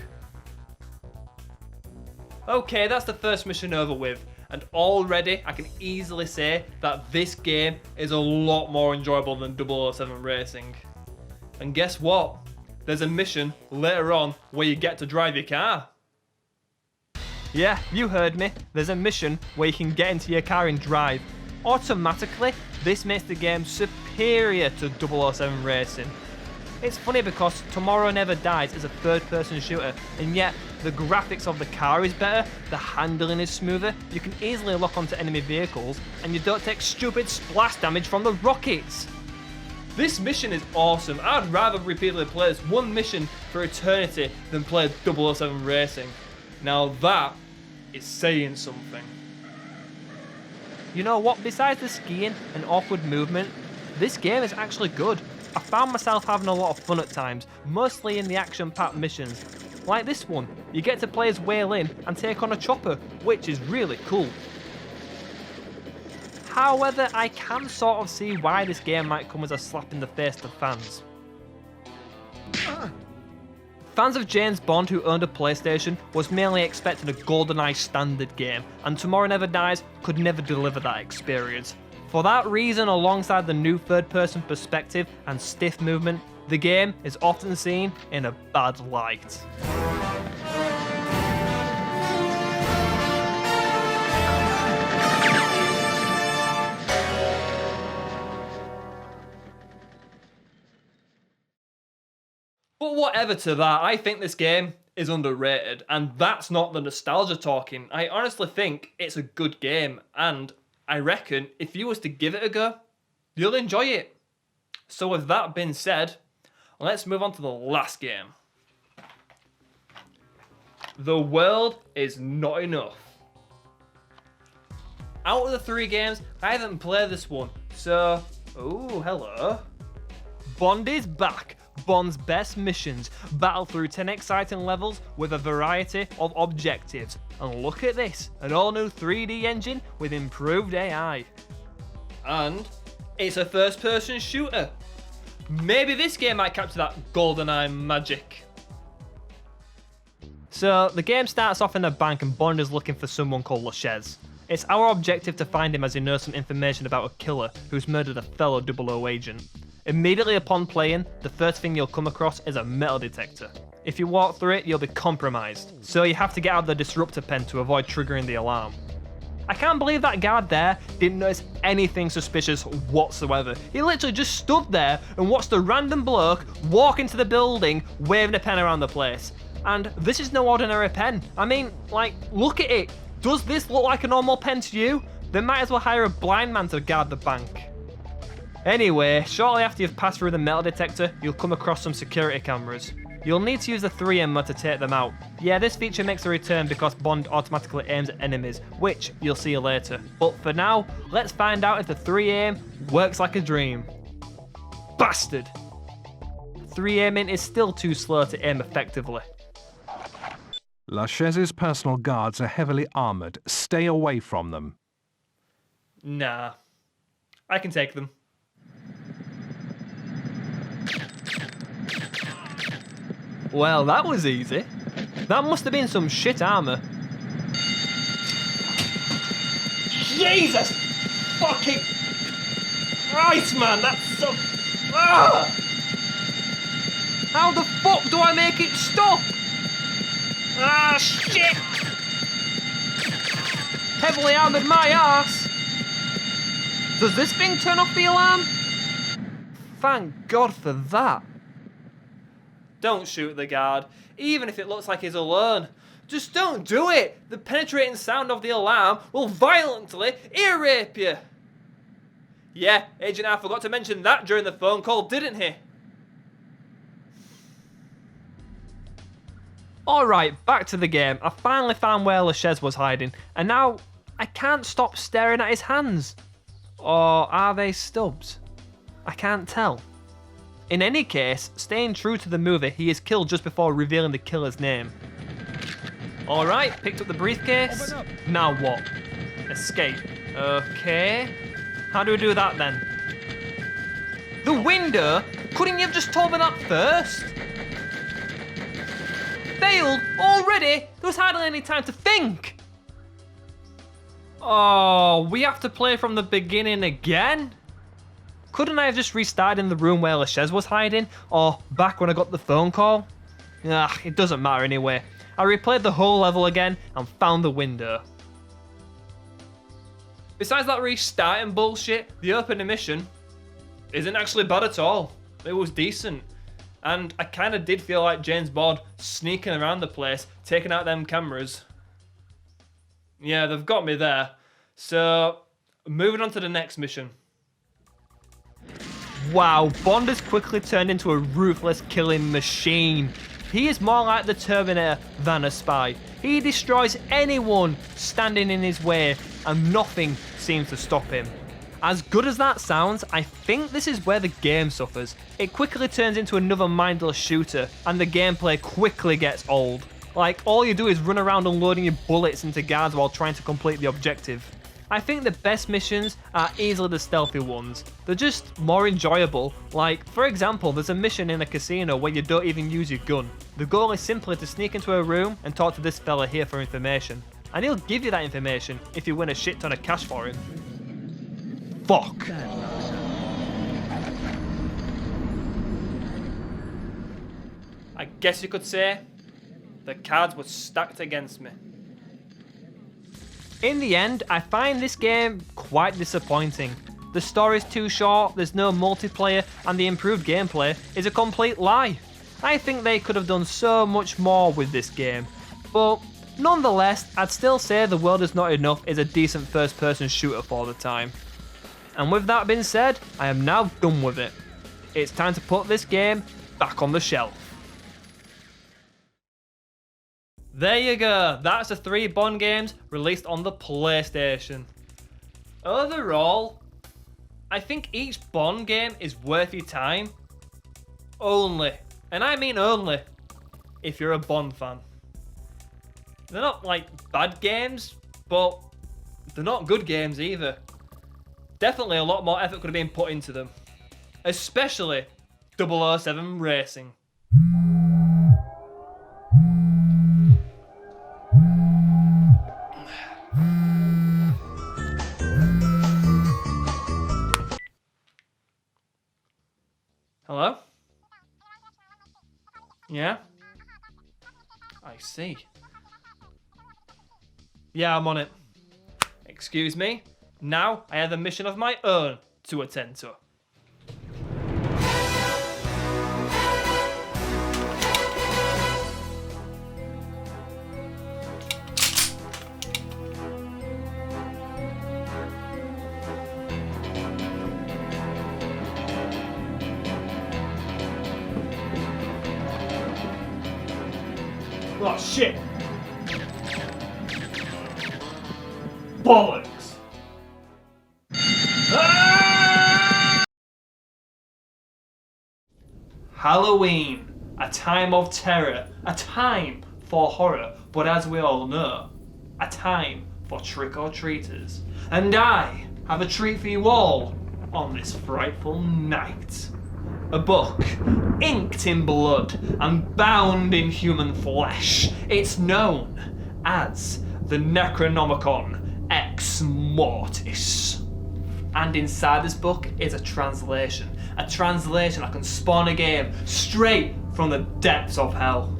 Okay, that's the first mission over with, and already I can easily say that this game is a lot more enjoyable than 007 Racing. And guess what? There's a mission later on where you get to drive your car. Yeah, you heard me. There's a mission where you can get into your car and drive. Automatically, this makes the game superior to 007 Racing. It's funny because Tomorrow Never Dies is a third-person shooter, and yet the graphics of the car is better, the handling is smoother, you can easily lock onto enemy vehicles, and you don't take stupid splash damage from the rockets. This mission is awesome. I'd rather repeatedly play this one mission for eternity than play 007 Racing. Now that is saying something. You know what? Besides the skiing and awkward movement, this game is actually good. I found myself having a lot of fun at times, mostly in the action-packed missions. Like this one, you get to play as Whale in and take on a chopper, which is really cool. However, I can sort of see why this game might come as a slap in the face to fans. Fans of James Bond who owned a PlayStation was mainly expecting a GoldenEye standard game, and Tomorrow Never Dies could never deliver that experience. For that reason, alongside the new third-person perspective and stiff movement, the game is often seen in a bad light. But whatever to that, I think this game is underrated, and that's not the nostalgia talking. I honestly think it's a good game, and I reckon if you was to give it a go, you'll enjoy it. So with that being said, let's move on to the last game. The World Is Not Enough. Out of the 3 games, I haven't played this one, so... Ooh, hello. Bondy's back. Bond's best missions, battle through 10 exciting levels with a variety of objectives. And look at this, an all-new 3D engine with improved AI. And it's a first-person shooter. Maybe this game might capture that GoldenEye magic. So, the game starts off in a bank and Bond is looking for someone called Lachaise. It's our objective to find him as he knows some information about a killer who's murdered a fellow 00 agent. Immediately upon playing, the first thing you'll come across is a metal detector. If you walk through it, you'll be compromised, so you have to get out of the disruptor pen to avoid triggering the alarm. I can't believe that guard there didn't notice anything suspicious whatsoever. He literally just stood there and watched a random bloke walk into the building waving a pen around the place. And this is no ordinary pen. I mean, like, look at it. Does this look like a normal pen to you? They might as well hire a blind man to guard the bank. Anyway, shortly after you've passed through the metal detector, you'll come across some security cameras. You'll need to use the 3M mode to take them out. Yeah, this feature makes a return because Bond automatically aims at enemies, which you'll see later. But for now, let's find out if the 3M works like a dream. Bastard! 3-aiming is still too slow to aim effectively. Lachaise's personal guards are heavily armoured. Stay away from them. Nah. I can take them. Well, that was easy. That must have been some shit armour. Jesus fucking Christ, man, that's so... Ah! How the fuck do I make it stop? Ah, shit! Heavily armoured my arse. Does this thing turn off the alarm? Thank God for that. Don't shoot the guard, even if it looks like he's alone. Just don't do it! The penetrating sound of the alarm will violently ear rape you. Yeah, Agent R forgot to mention that during the phone call, didn't he? Alright, back to the game. I finally found where Lashez was hiding, and now I can't stop staring at his hands. Or are they stubs? I can't tell. In any case, staying true to the movie, he is killed just before revealing the killer's name. Alright, picked up the briefcase. Now what? Escape. Okay. How do we do that then? The window? Couldn't you have just told me that first? Failed? Already? There was hardly any time to think. Oh, we have to play from the beginning again? Couldn't I have just restarted in the room where Lashez was hiding? Or back when I got the phone call? It doesn't matter anyway. I replayed the whole level again and found the window. Besides that restarting bullshit, the opening mission isn't actually bad at all. It was decent. And I kind of did feel like James Bond sneaking around the place, taking out them cameras. Yeah, they've got me there. So, moving on to the next mission. Wow, Bond has quickly turned into a ruthless killing machine. He is more like the Terminator than a spy. He destroys anyone standing in his way, and nothing seems to stop him. As good as that sounds, I think this is where the game suffers. It quickly turns into another mindless shooter, and the gameplay quickly gets old. Like, all you do is run around unloading your bullets into guards while trying to complete the objective. I think the best missions are easily the stealthy ones. They're just more enjoyable. Like, for example, there's a mission in a casino where you don't even use your gun. The goal is simply to sneak into a room and talk to this fella here for information. And he'll give you that information if you win a shit ton of cash for him. Fuck. I guess you could say the cards were stacked against me. In the end, I find this game quite disappointing. The story's too short, there's no multiplayer, and the improved gameplay is a complete lie. I think they could have done so much more with this game. But nonetheless, I'd still say The World Is Not Enough is a decent first-person shooter for the time. And with that being said, I am now done with it. It's time to put this game back on the shelf. There you go, that's the 3 Bond games released on the PlayStation. Overall, I think each Bond game is worth your time. Only, and I mean only, if you're a Bond fan. They're not like bad games, but they're not good games either. Definitely a lot more effort could have been put into them. Especially 007 Racing. Hello? Yeah? I see. Yeah, I'm on it. Excuse me? Now I have a mission of my own to attend to. Oh shit! Bollocks! Ah! Halloween, a time of terror, a time for horror, but as we all know, a time for trick-or-treaters. And I have a treat for you all on this frightful night. A book, inked in blood and bound in human flesh. It's known as the Necronomicon Ex Mortis. And inside this book is a translation that can spawn a game straight from the depths of hell.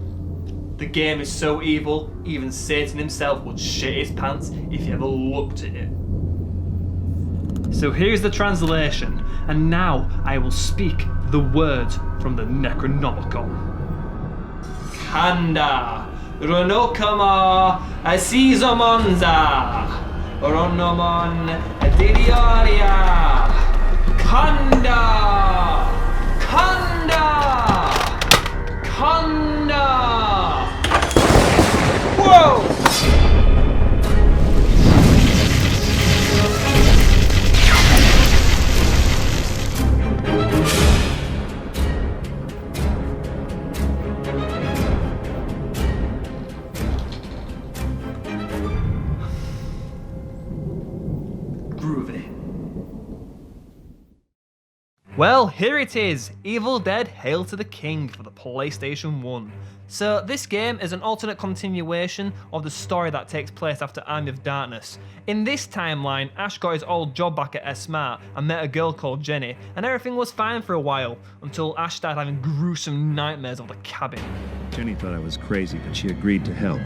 The game is so evil, even Satan himself would shit his pants if he ever looked at it. So here's the translation, and now I will speak the words from the Necronomicon. Kanda, Ronokama, Asizomonza, Ronomon, Didioria, Kanda, Kanda, Kanda. Well, here it is, Evil Dead Hail to the King for the PlayStation 1. So this game is an alternate continuation of the story that takes place after Army of Darkness. In this timeline, Ash got his old job back at S-Mart and met a girl called Jenny, and everything was fine for a while, until Ash started having gruesome nightmares of the cabin. Jenny thought I was crazy, but she agreed to help.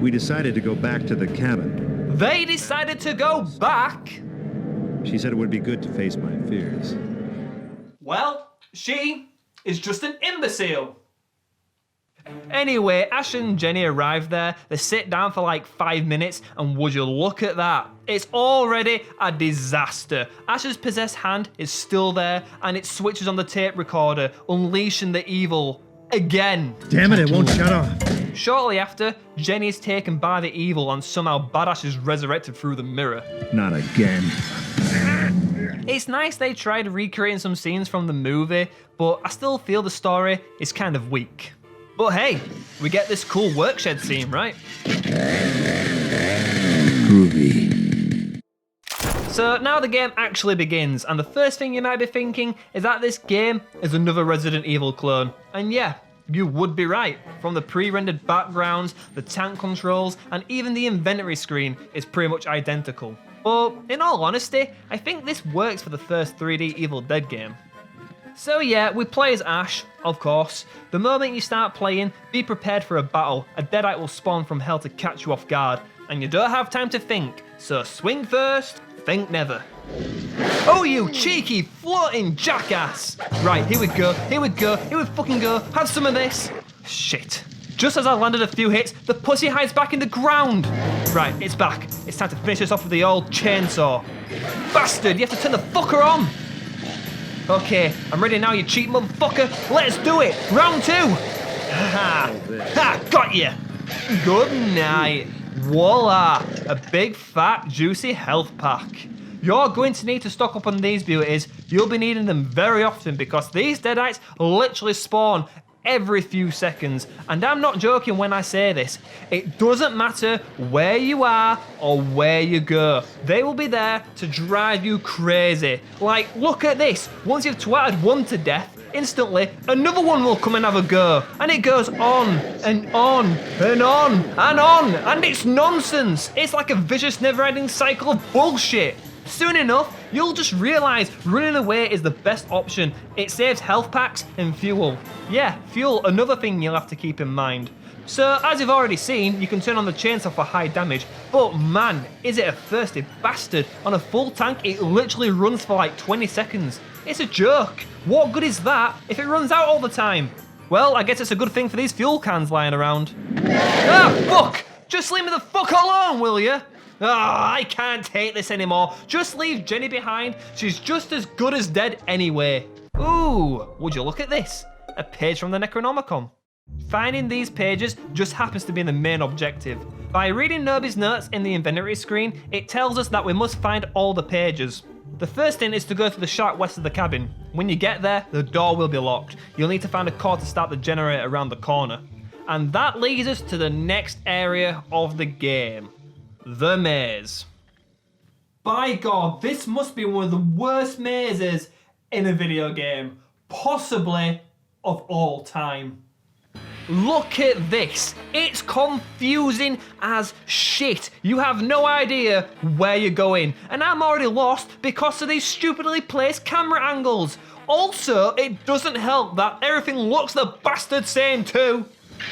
We decided to go back to the cabin. They decided to go back? She said it would be good to face my fears. Well, she is just an imbecile. Anyway, Ash and Jenny arrive there, they sit down for like 5 minutes, and would you look at that? It's already a disaster. Ash's possessed hand is still there, and it switches on the tape recorder, unleashing the evil again. Damn it won't shut off. Shortly after, Jenny is taken by the evil, and somehow Badass is resurrected through the mirror. Not again. It's nice they tried recreating some scenes from the movie, but I still feel the story is kind of weak. But hey, we get this cool workshed scene, right? Groovy. So now the game actually begins, and the first thing you might be thinking is that this game is another Resident Evil clone. And yeah, you would be right. From the pre-rendered backgrounds, the tank controls, and even the inventory screen is pretty much identical. But in all honesty, I think this works for the first 3D Evil Dead game. So yeah, we play as Ash, of course. The moment you start playing, be prepared for a battle. A Deadite will spawn from hell to catch you off guard, and you don't have time to think, so swing first, think never. Oh, you cheeky, floating jackass! Right, here we go, here we go, here we fucking go, have some of this. Shit. Just as I landed a few hits, the pussy hides back in the ground. Right, it's back. It's time to finish this off with the old chainsaw. Bastard, you have to turn the fucker on. Okay, I'm ready now, you cheap motherfucker. Let's do it. Round 2. Ha ha, got you. Good night. Voila, a big fat juicy health pack. You're going to need to stock up on these beauties. You'll be needing them very often because these deadites literally spawn every few seconds. And I'm not joking when I say this. It doesn't matter where you are or where you go. They will be there to drive you crazy. Like, look at this. Once you've twatted one to death, instantly another one will come and have a go. And it goes on and on and on and on. And it's nonsense. It's like a vicious never-ending cycle of bullshit. Soon enough, you'll just realise running away is the best option. It saves health packs and fuel. Yeah, fuel, another thing you'll have to keep in mind. So, as you've already seen, you can turn on the chainsaw for high damage, but man, is it a thirsty bastard. On a full tank, it literally runs for like 20 seconds. It's a joke. What good is that if it runs out all the time? Well, I guess it's a good thing for these fuel cans lying around. Ah, fuck! Just leave me the fuck alone, will you? Ah, I can't take this anymore. Just leave Jenny behind. She's just as good as dead anyway. Ooh, would you look at this? A page from the Necronomicon. Finding these pages just happens to be the main objective. By reading Nobi's notes in the inventory screen, it tells us that we must find all the pages. The first thing is to go to the shack west of the cabin. When you get there, the door will be locked. You'll need to find a cord to start the generator around the corner. And that leads us to the next area of the game. The maze. By God, this must be one of the worst mazes in a video game, possibly of all time. Look at this. It's confusing as shit. You have no idea where you're going, and I'm already lost because of these stupidly placed camera angles. Also, it doesn't help that everything looks the bastard same too.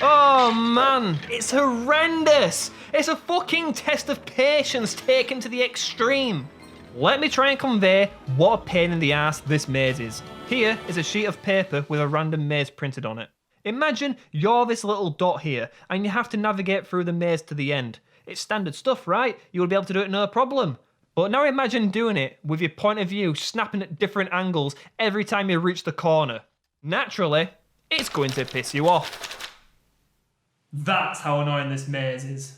Oh man, it's horrendous. It's a fucking test of patience taken to the extreme. Let me try and convey what a pain in the ass this maze is. Here is a sheet of paper with a random maze printed on it. Imagine you're this little dot here and you have to navigate through the maze to the end. It's standard stuff, right? You will be able to do it no problem. But now imagine doing it with your point of view snapping at different angles every time you reach the corner. Naturally, it's going to piss you off. That's how annoying this maze is.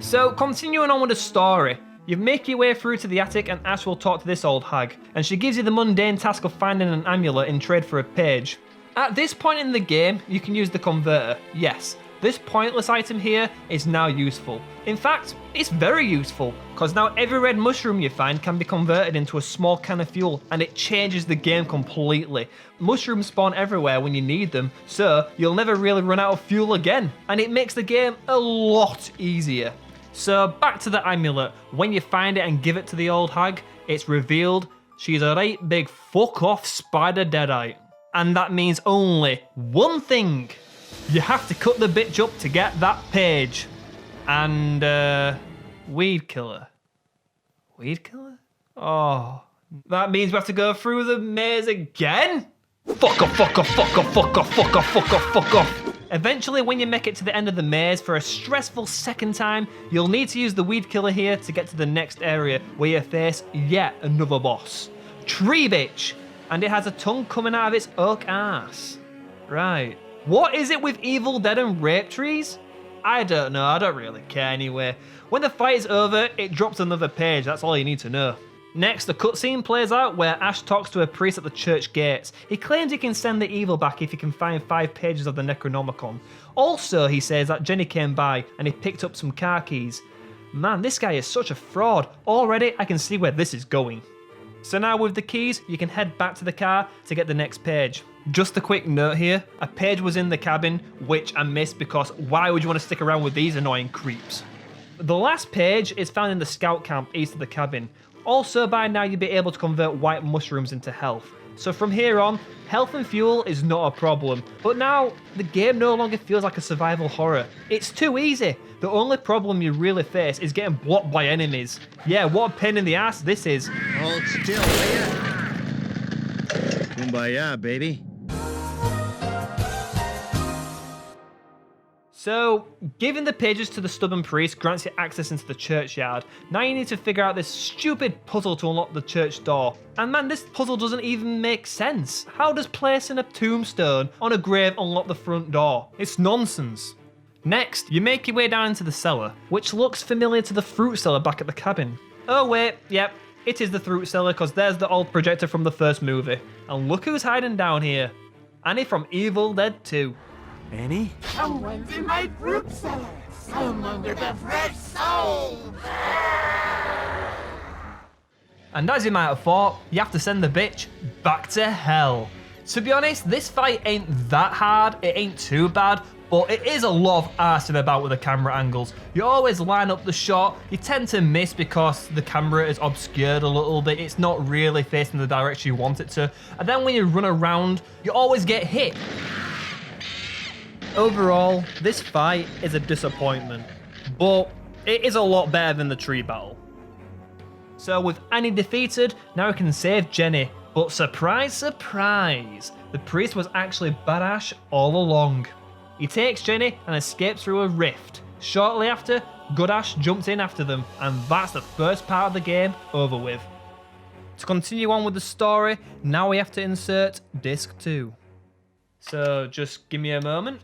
So, continuing on with the story, You make your way through to the attic and Ash will talk to this old hag, and she gives you the mundane task of finding an amulet in trade for a page. At this point in the game, you can use the converter, yes. This pointless item here is now useful. In fact, it's very useful, because now every red mushroom you find can be converted into a small can of fuel, and it changes the game completely. Mushrooms spawn everywhere when you need them, so you'll never really run out of fuel again, and it makes the game a lot easier. So back to the amulet. When you find it and give it to the old hag, it's revealed she's a right big fuck off spider deadite. And that means only one thing. You have to cut the bitch up to get that page. And, weed killer. Weed killer? Oh, that means we have to go through the maze again? Fuck off, fuck off, fuck off, fuck off, fuck off, fuck off, fuck off. Eventually, when you make it to the end of the maze for a stressful second time, you'll need to use the weed killer here to get to the next area where you face yet another boss. Tree bitch! And it has a tongue coming out of its oak ass. Right. What is it with Evil Dead and rape trees? I don't know, I don't really care anyway. When the fight is over, it drops another page, that's all you need to know. Next, the cutscene plays out where Ash talks to a priest at the church gates. He claims he can send the evil back if he can find 5 pages of the Necronomicon. Also, he says that Jenny came by and he picked up some car keys. Man, this guy is such a fraud. Already, I can see where this is going. So now with the keys, you can head back to the car to get the next page. Just a quick note here, a page was in the cabin, which I missed because why would you want to stick around with these annoying creeps? The last page is found in the scout camp east of the cabin. Also, by now you'll be able to convert white mushrooms into health. So from here on, health and fuel is not a problem. But now, the game no longer feels like a survival horror. It's too easy. The only problem you really face is getting blocked by enemies. Yeah, what a pain in the ass this is. Hold still, will ya? Kumbaya, baby. So, giving the pages to the stubborn priest grants you access into the churchyard. Now you need to figure out this stupid puzzle to unlock the church door. And man, this puzzle doesn't even make sense. How does placing a tombstone on a grave unlock the front door? It's nonsense. Next, you make your way down into the cellar, which looks familiar to the fruit cellar back at the cabin. Oh wait, yep, it is the fruit cellar because there's the old projector from the first movie. And look who's hiding down here. Annie from Evil Dead 2. Annie? Someone's in my fruit cellar. Someone with a fresh soul. And as you might have thought, you have to send the bitch back to hell. To be honest, this fight ain't that hard, it ain't too bad, but it is a lot of arsing about with the camera angles. You always line up the shot, you tend to miss because the camera is obscured a little bit, it's not really facing the direction you want it to, and then when you run around, you always get hit. Overall, this fight is a disappointment, but it is a lot better than the tree battle. So with Annie defeated, now we can save Jenny, but surprise, surprise, the priest was actually badass all along. He takes Jenny and escapes through a rift. Shortly after, Goodash jumps in after them, and that's the first part of the game over with. To continue on with the story, now we have to insert disc 2. So just give me a moment.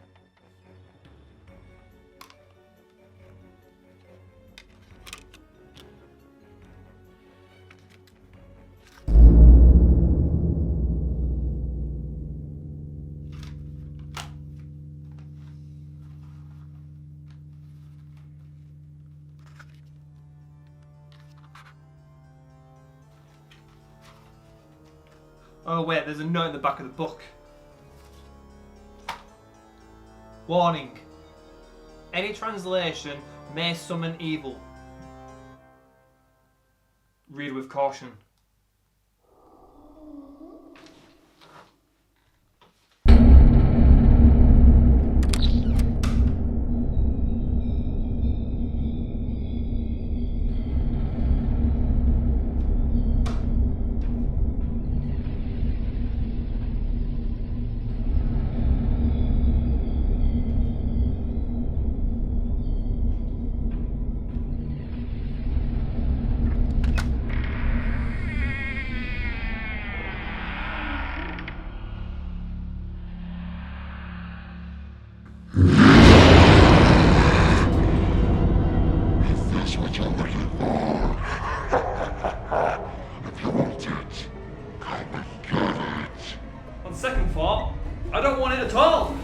Oh wait, there's a note in the back of the book. Warning. Any translation may summon evil. Read with caution. That's what you're looking for. If you want it, come and get it. On second thought, I don't want it at all.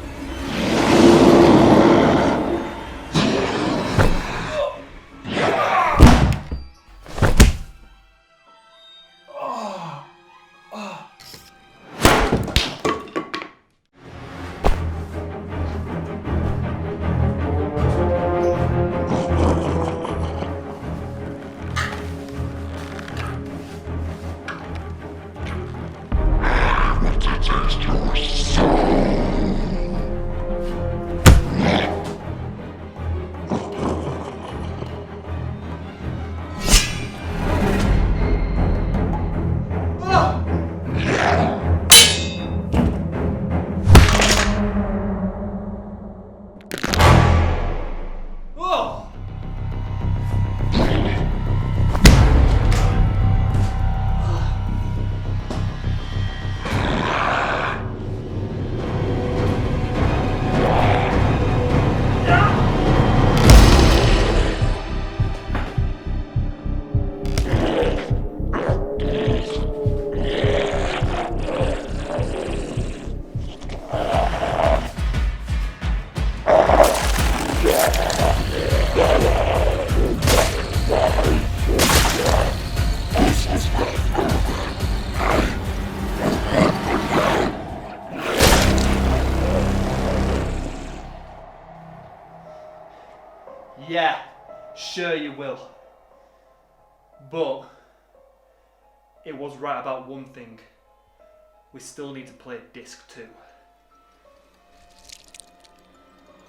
Yeah, sure you will. But it was right about one thing. We still need to play disc 2.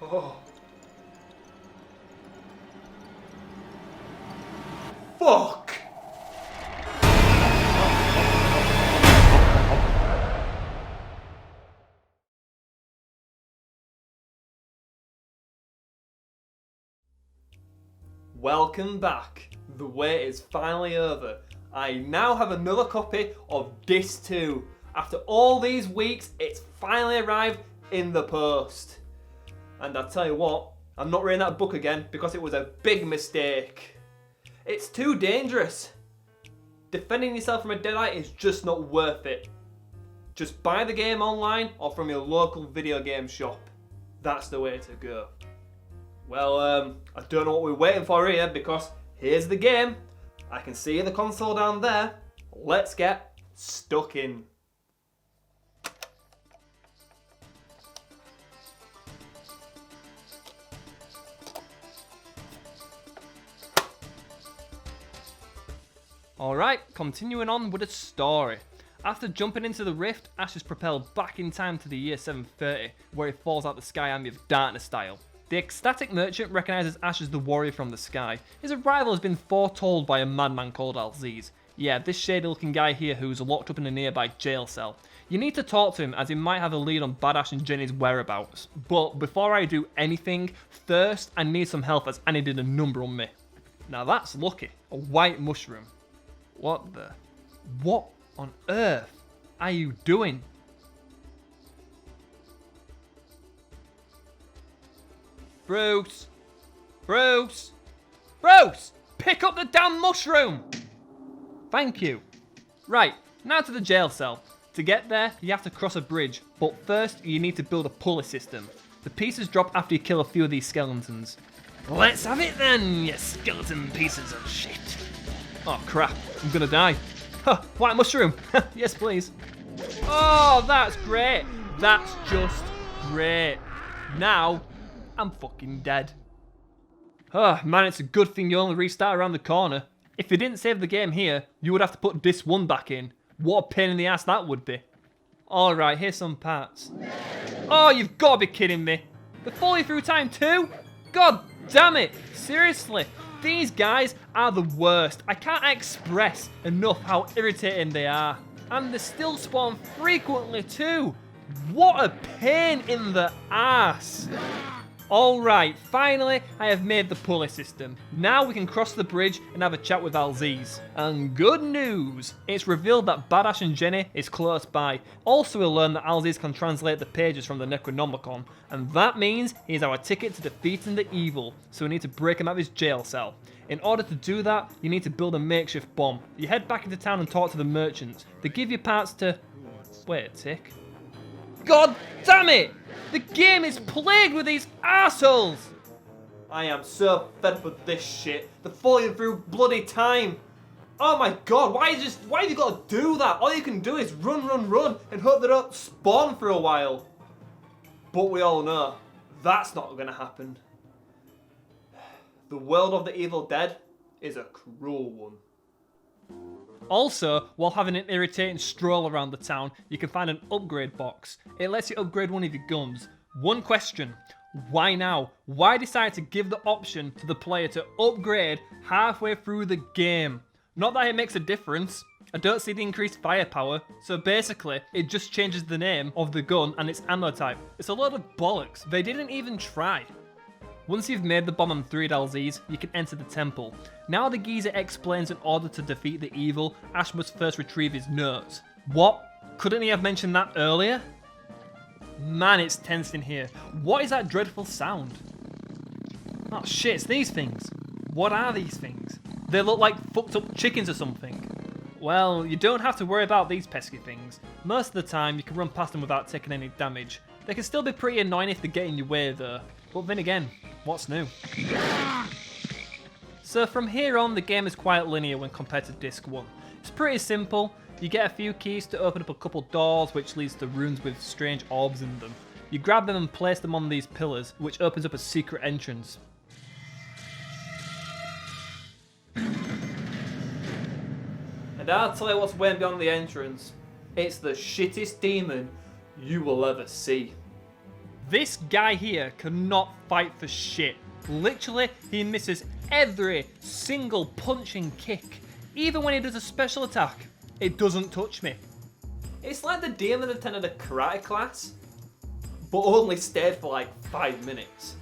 Oh. Fuck! Welcome back. The wait is finally over. I now have another copy of Disc 2. After all these weeks, it's finally arrived in the post. And I tell you what, I'm not reading that book again because it was a big mistake. It's too dangerous. Defending yourself from a deadite is just not worth it. Just buy the game online or from your local video game shop. That's the way to go. Well, I don't know what we're waiting for here because here's the game. I can see the console down there. Let's get stuck in. Alright, continuing on with the story. After jumping into the rift, Ash is propelled back in time to the year 730, where he falls out the sky army of darkness style. The ecstatic merchant recognises Ash as the warrior from the sky. His arrival has been foretold by a madman called Alziz. Yeah, this shady looking guy here who's locked up in a nearby jail cell. You need to talk to him as he might have a lead on Bad Ash and Jenny's whereabouts. But before I do anything, first I need some help as Annie did a number on me. Now that's lucky. A white mushroom. What on earth are you doing? Bruce! Bruce! Bruce! Pick up the damn mushroom! Thank you. Right, now to the jail cell. To get there, you have to cross a bridge, but first you need to build a pulley system. The pieces drop after you kill a few of these skeletons. Let's have it then, you skeleton pieces of shit. Oh crap, I'm gonna die. Huh, white mushroom. Yes, please. Oh, that's great. That's just great. Now, I'm fucking dead. Oh man, it's a good thing you only restart around the corner. If you didn't save the game here, you would have to put disc 1 back in. What a pain in the ass that would be. Alright, here's some parts. Oh, you've got to be kidding me. They're falling through time too? God damn it. Seriously, these guys are the worst. I can't express enough how irritating they are. And they still spawn frequently too. What a pain in the ass. Alright, finally I have made the pulley system. Now we can cross the bridge and have a chat with Alziz. And good news! It's revealed that Badash and Jenny is close by. Also we'll learn that Alziz can translate the pages from the Necronomicon, and that means he's our ticket to defeating the evil, so we need to break him out of his jail cell. In order to do that, you need to build a makeshift bomb. You head back into town and talk to the merchants. They give you parts to... Wait a tick. God damn it! The game is plagued with these assholes! I am so fed up with this shit. They're falling through bloody time. Oh my god, why have you got to do that? All you can do is run, and hope they don't spawn for a while. But we all know, that's not going to happen. The world of the Evil Dead is a cruel one. Also, while having an irritating stroll around the town, you can find an upgrade box. It lets you upgrade one of your guns. One question, why now? Why decide to give the option to the player to upgrade halfway through the game? Not that it makes a difference. I don't see the increased firepower, so basically, it just changes the name of the gun and its ammo type. It's a load of bollocks. They didn't even try. Once you've made the bomb and freed Alziz, you can enter the temple. Now the geezer explains in order to defeat the evil, Ash must first retrieve his notes. What? Couldn't he have mentioned that earlier? Man, it's tense in here. What is that dreadful sound? Oh shit, it's these things. What are these things? They look like fucked up chickens or something. Well, you don't have to worry about these pesky things. Most of the time, you can run past them without taking any damage. They can still be pretty annoying if they get in your way though. But then again, what's new? So from here on, the game is quite linear when compared to Disc 1. It's pretty simple. You get a few keys to open up a couple doors, which leads to rooms with strange orbs in them. You grab them and place them on these pillars, which opens up a secret entrance. And I'll tell you what's waiting beyond the entrance. It's the shittest demon you will ever see. This guy here cannot fight for shit. Literally, he misses every single punch and kick. Even when he does a special attack, it doesn't touch me. It's like the demon attended a karate class, but only stayed for like 5 minutes.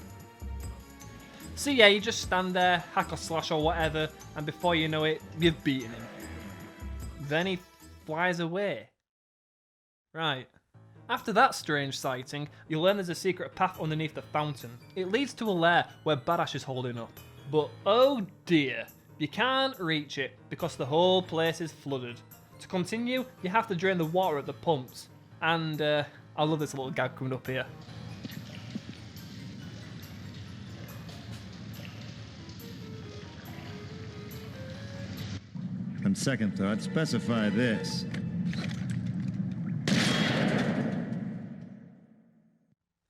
So yeah, you just stand there, hack or slash or whatever, and before you know it, you've beaten him. Then he flies away. Right. After that strange sighting, you'll learn there's a secret path underneath the fountain. It leads to a lair where Badash is holding up. But oh dear, you can't reach it because the whole place is flooded. To continue, you have to drain the water at the pumps. And I love this little gag coming up here. On second thought, specify this.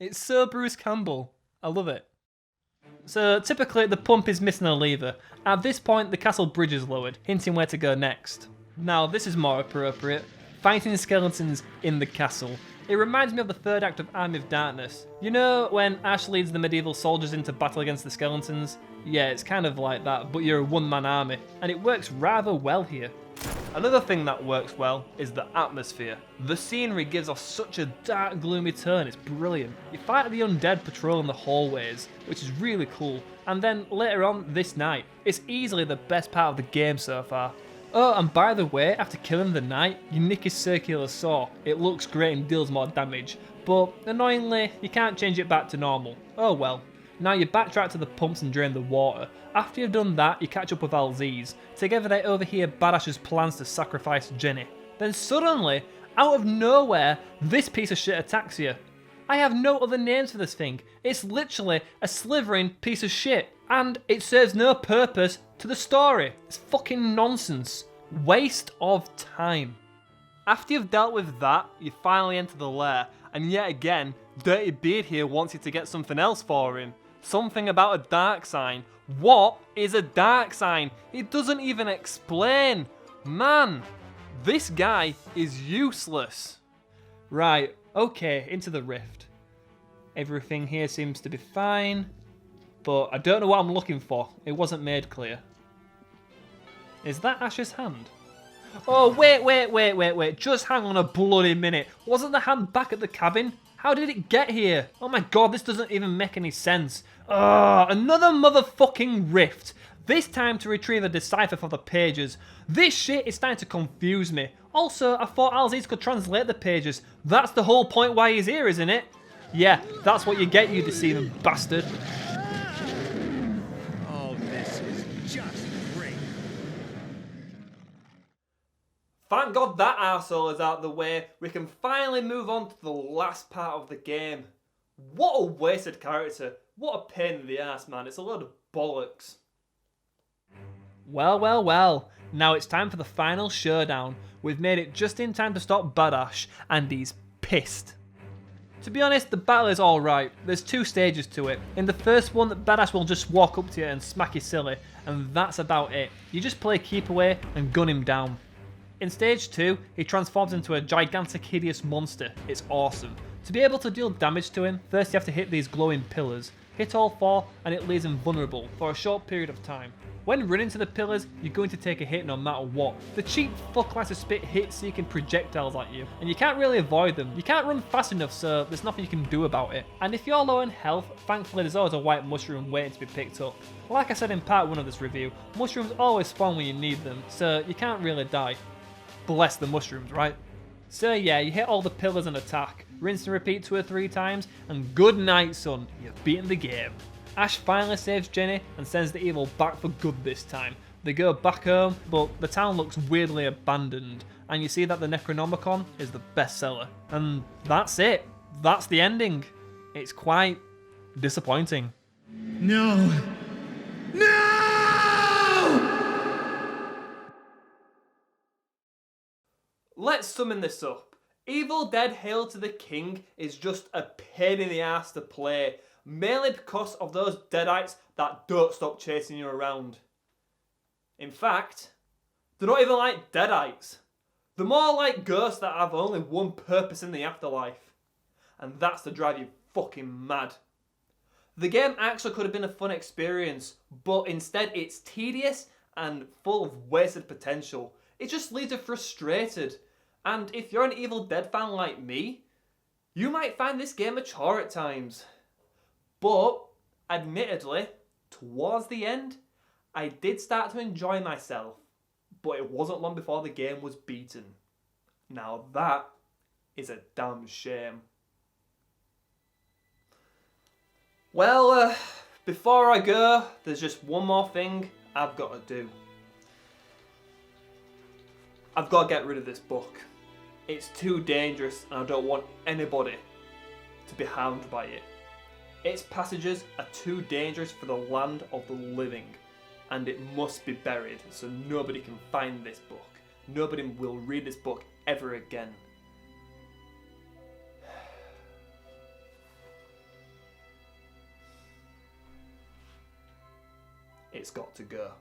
It's so Bruce Campbell. I love it. So typically the pump is missing a lever. At this point the castle bridge is lowered, hinting where to go next. Now this is more appropriate. Fighting skeletons in the castle. It reminds me of the third act of Army of Darkness. You know when Ash leads the medieval soldiers into battle against the skeletons? Yeah, it's kind of like that, but you're a one-man army, and it works rather well here. Another thing that works well is the atmosphere. The scenery gives off such a dark, gloomy tone, it's brilliant. You fight the undead patrolling the hallways, which is really cool, and then later on this night, it's easily the best part of the game so far. Oh, and by the way, after killing the knight, you nick his circular saw. It looks great and deals more damage, but annoyingly, you can't change it back to normal. Oh well. Now you backtrack to the pumps and drain the water. After you've done that, you catch up with Alziz. Together they overhear Badash's plans to sacrifice Jenny. Then suddenly, out of nowhere, this piece of shit attacks you. I have no other names for this thing. It's literally a slithering piece of shit. And it serves no purpose to the story. It's fucking nonsense. Waste of time. After you've dealt with that, you finally enter the lair. And yet again, Dirty Beard here wants you to get something else for him. Something about a dark sign. What is a dark sign? It doesn't even explain. Man, this guy is useless. Right, okay, into the rift. Everything here seems to be fine, but I don't know what I'm looking for. It wasn't made clear. Is that Ash's hand? Oh, wait. Just hang on a bloody minute. Wasn't the hand back at the cabin? How did it get here? Oh my god, this doesn't even make any sense. Another motherfucking rift. This time to retrieve a decipher for the pages. This shit is starting to confuse me. Also, I thought Alziz could translate the pages. That's the whole point why he's here, isn't it? Yeah, that's what you get, you deceiving bastard. Oh, this is just great. Thank God that arsehole is out of the way. We can finally move on to the last part of the game. What a wasted character. What a pain in the ass, man. It's a load of bollocks. Well, well, well. Now it's time for the final showdown. We've made it just in time to stop Badash, and he's pissed. To be honest, the battle is alright. There's 2 stages to it. In the first one, Badash will just walk up to you and smack you silly, and that's about it. You just play keep away and gun him down. In stage 2, he transforms into a gigantic hideous monster. It's awesome. To be able to deal damage to him, first you have to hit these glowing pillars. Hit all 4 and it leaves him vulnerable for a short period of time. When running to the pillars, you're going to take a hit no matter what. The cheap fuck likes to spit hit-seeking projectiles at you, and you can't really avoid them. You can't run fast enough, so there's nothing you can do about it. And if you're low in health, thankfully there's always a white mushroom waiting to be picked up. Like I said in part 1 of this review, mushrooms always spawn when you need them, so you can't really die. Bless the mushrooms, right? So yeah, you hit all the pillars and attack, rinse and repeat 2 or 3 times, and good night, son, you've beaten the game. Ash finally saves Jenny and sends the evil back for good this time. They go back home, but the town looks weirdly abandoned, and you see that the Necronomicon is the bestseller. And that's it. That's the ending. It's quite disappointing. No! Let's summon this up. Evil Dead Hail to the King is just a pain in the ass to play, mainly because of those deadites that don't stop chasing you around. In fact, they're not even like deadites. They're more like ghosts that have only one purpose in the afterlife, and that's to drive you fucking mad. The game actually could have been a fun experience, but instead it's tedious and full of wasted potential. It just leaves you frustrated. And if you're an Evil Dead fan like me, you might find this game a chore at times. But, admittedly, towards the end, I did start to enjoy myself. But it wasn't long before the game was beaten. Now that is a damn shame. Well, before I go, there's just one more thing I've got to do. I've got to get rid of this book. It's too dangerous and I don't want anybody to be harmed by it. Its passages are too dangerous for the land of the living, and it must be buried so nobody can find this book. Nobody will read this book ever again. It's got to go.